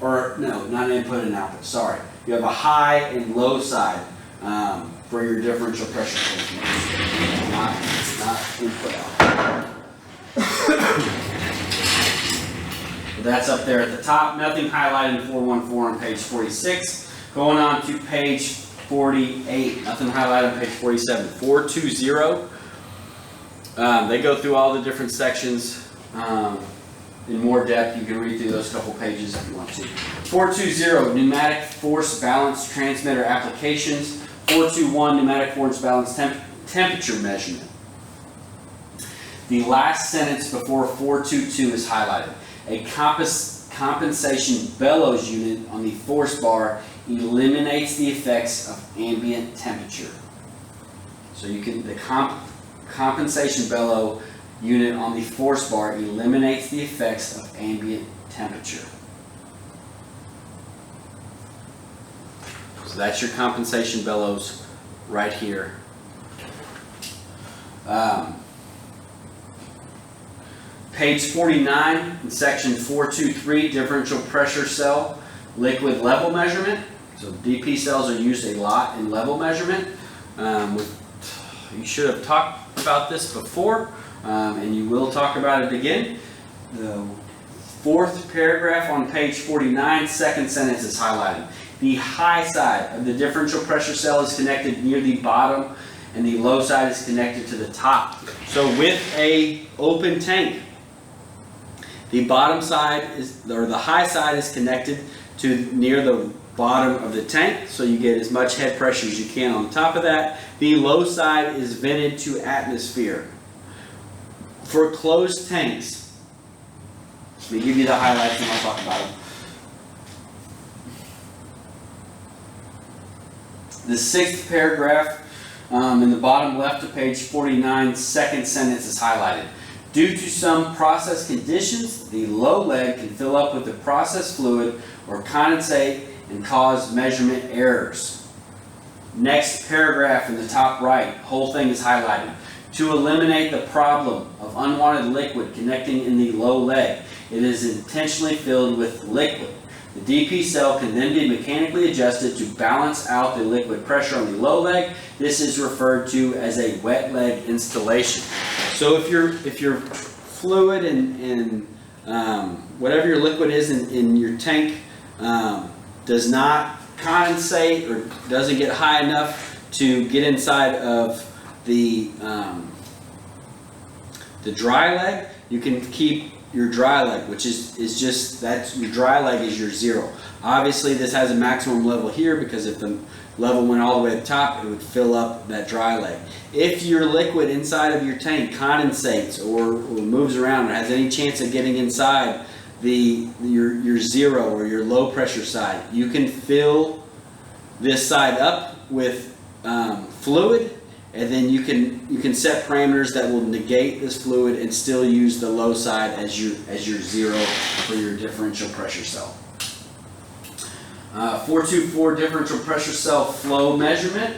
Or no, not input and output, sorry. You have a high and low side for your differential pressure transmitters. Not input output. But that's up there at the top. Nothing highlighted in 414 on page 46. Going on to page 48. Nothing highlighted on page 47. 420. They go through all the different sections in more depth. You can read through those couple pages if you want to. 420, pneumatic force balance transmitter applications. 421, pneumatic force balance temperature measurement. The last sentence before 422 is highlighted. A compensation bellows unit on the force bar eliminates the effects of ambient temperature. So you can, the compensation bellow unit on the force bar eliminates the effects of ambient temperature. So that's your compensation bellows right here. Page 49 in section 423, differential pressure cell liquid level measurement. So DP cells are used a lot in level measurement. You should have talked about this before. and you will talk about it again. The fourth paragraph on page 49, second sentence is highlighted. The high side of the differential pressure cell is connected near the bottom, and the low side is connected to the top. So with a open tank, the bottom side is, or the high side is connected to near the bottom of the tank, so you get as much head pressure as you can on top of that. The low side is vented to atmosphere. For closed tanks, let me give you the highlights and I'll talk about them. The sixth paragraph in the bottom left of page 49, second sentence is highlighted. Due to some process conditions, the low leg can fill up with the process fluid or condensate and cause measurement errors. Next paragraph in the top right, whole thing is highlighted. To eliminate the problem of unwanted liquid connecting in the low leg, it is intentionally filled with liquid. The DP cell can then be mechanically adjusted to balance out the liquid pressure on the low leg. This is referred to as a wet leg installation. So if your fluid and whatever your liquid is in your tank does not condensate or doesn't get high enough to get inside of the dry leg, you can keep your dry leg, which is just, that's your dry leg is your zero. Obviously this has a maximum level here because if the level went all the way to the top, it would fill up that dry leg. If your liquid inside of your tank condensates or moves around or has any chance of getting inside your zero or your low pressure side, you can fill this side up with fluid, and then you can set parameters that will negate this fluid and still use the low side as your zero for your differential pressure cell. 424 differential pressure cell flow measurement.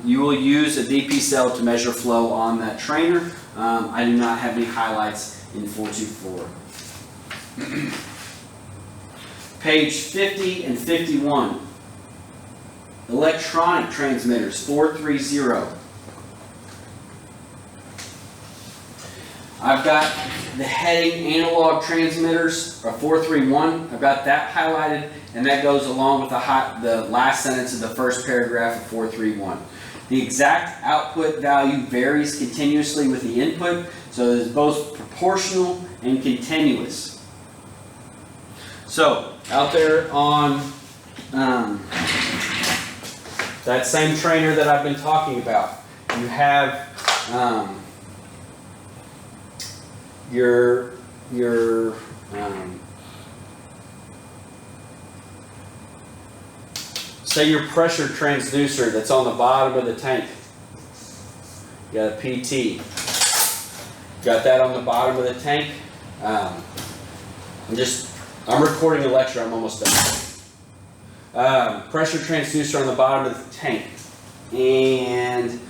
You will use a DP cell to measure flow on that trainer. I do not have any highlights in 424. Page 50 and 51. Electronic transmitters, 430. I've got the heading analog transmitters, or 431. I've got that highlighted, and that goes along with the last sentence of the first paragraph of 431. The exact output value varies continuously with the input, so it is both proportional and continuous. So, out there on that same trainer that I've been talking about, you have your say your pressure transducer that's on the bottom of the tank. You got a PT. Got that on the bottom of the tank. I'm recording a lecture. I'm almost done. Pressure transducer on the bottom of the tank, and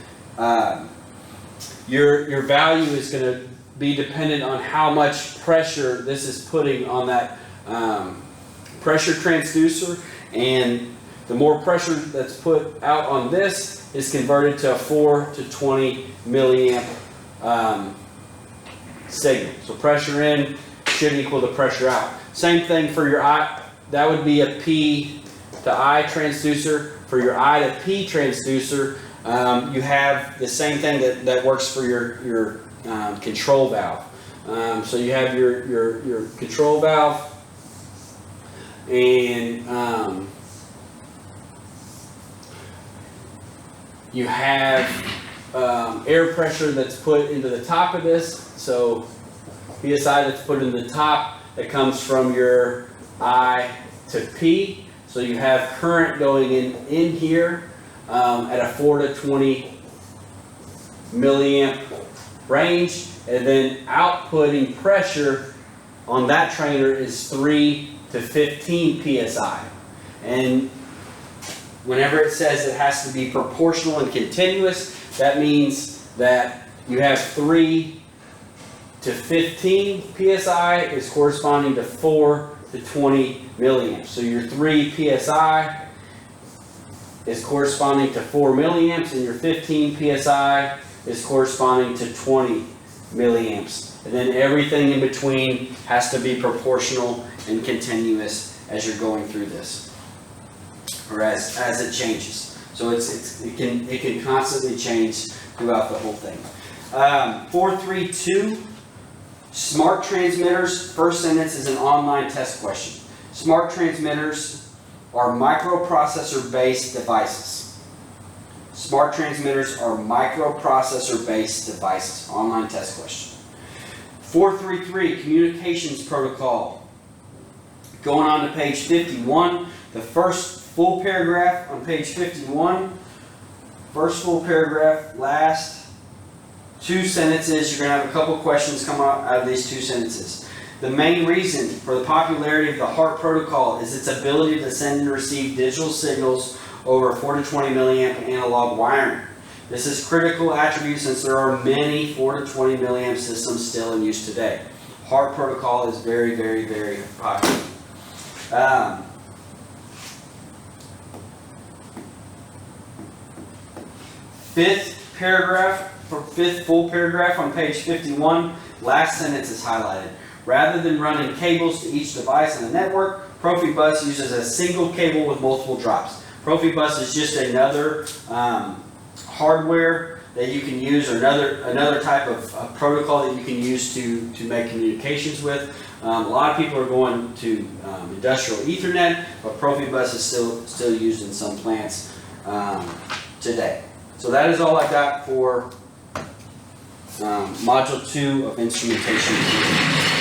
your value is going to be dependent on how much pressure this is putting on that pressure transducer, and the more pressure that's put out on this is converted to a 4 to 20 milliamp signal. So pressure in should equal the pressure out. Same thing for your I. That would be a P to I transducer. For your I to P transducer, you have the same thing that works for your control valve. So you have your control valve, and you have air pressure that's put into the top of this. So PSI that's put in the top that comes from your I to P. So you have current going in here at a 4 to 20 milliamp range, and then outputting pressure on that trainer is 3 to 15 psi. And whenever it says it has to be proportional and continuous, that means that you have 3 to 15 psi is corresponding to 4 to 20 milliamps. So your 3 psi is corresponding to 4 milliamps, and your 15 psi is corresponding to 20 milliamps. And then everything in between has to be proportional and continuous as you're going through this, or as it changes. So it can constantly change throughout the whole thing. 432, smart transmitters. First sentence is an online test question. Smart transmitters are microprocessor-based devices. Smart transmitters are microprocessor-based devices. Online test question. 433, communications protocol. Going on to page 51, the first full paragraph on page 51. First full paragraph, last two sentences. You're going to have a couple questions come out of these two sentences. The main reason for the popularity of the HART protocol is its ability to send and receive digital signals over 4 to 20 milliamp analog wiring. This is critical attribute since there are many 4 to 20 milliamp systems still in use today. HART protocol is very, very, very popular. Fifth paragraph, for fifth full paragraph on page 51, last sentence is highlighted. Rather than running cables to each device in the network, Profibus uses a single cable with multiple drops. Profibus is just another hardware that you can use, or another type of protocol that you can use to make communications with. A lot of people are going to industrial Ethernet, but Profibus is still used in some plants today. So that is all I got for Module 2 of Instrumentation.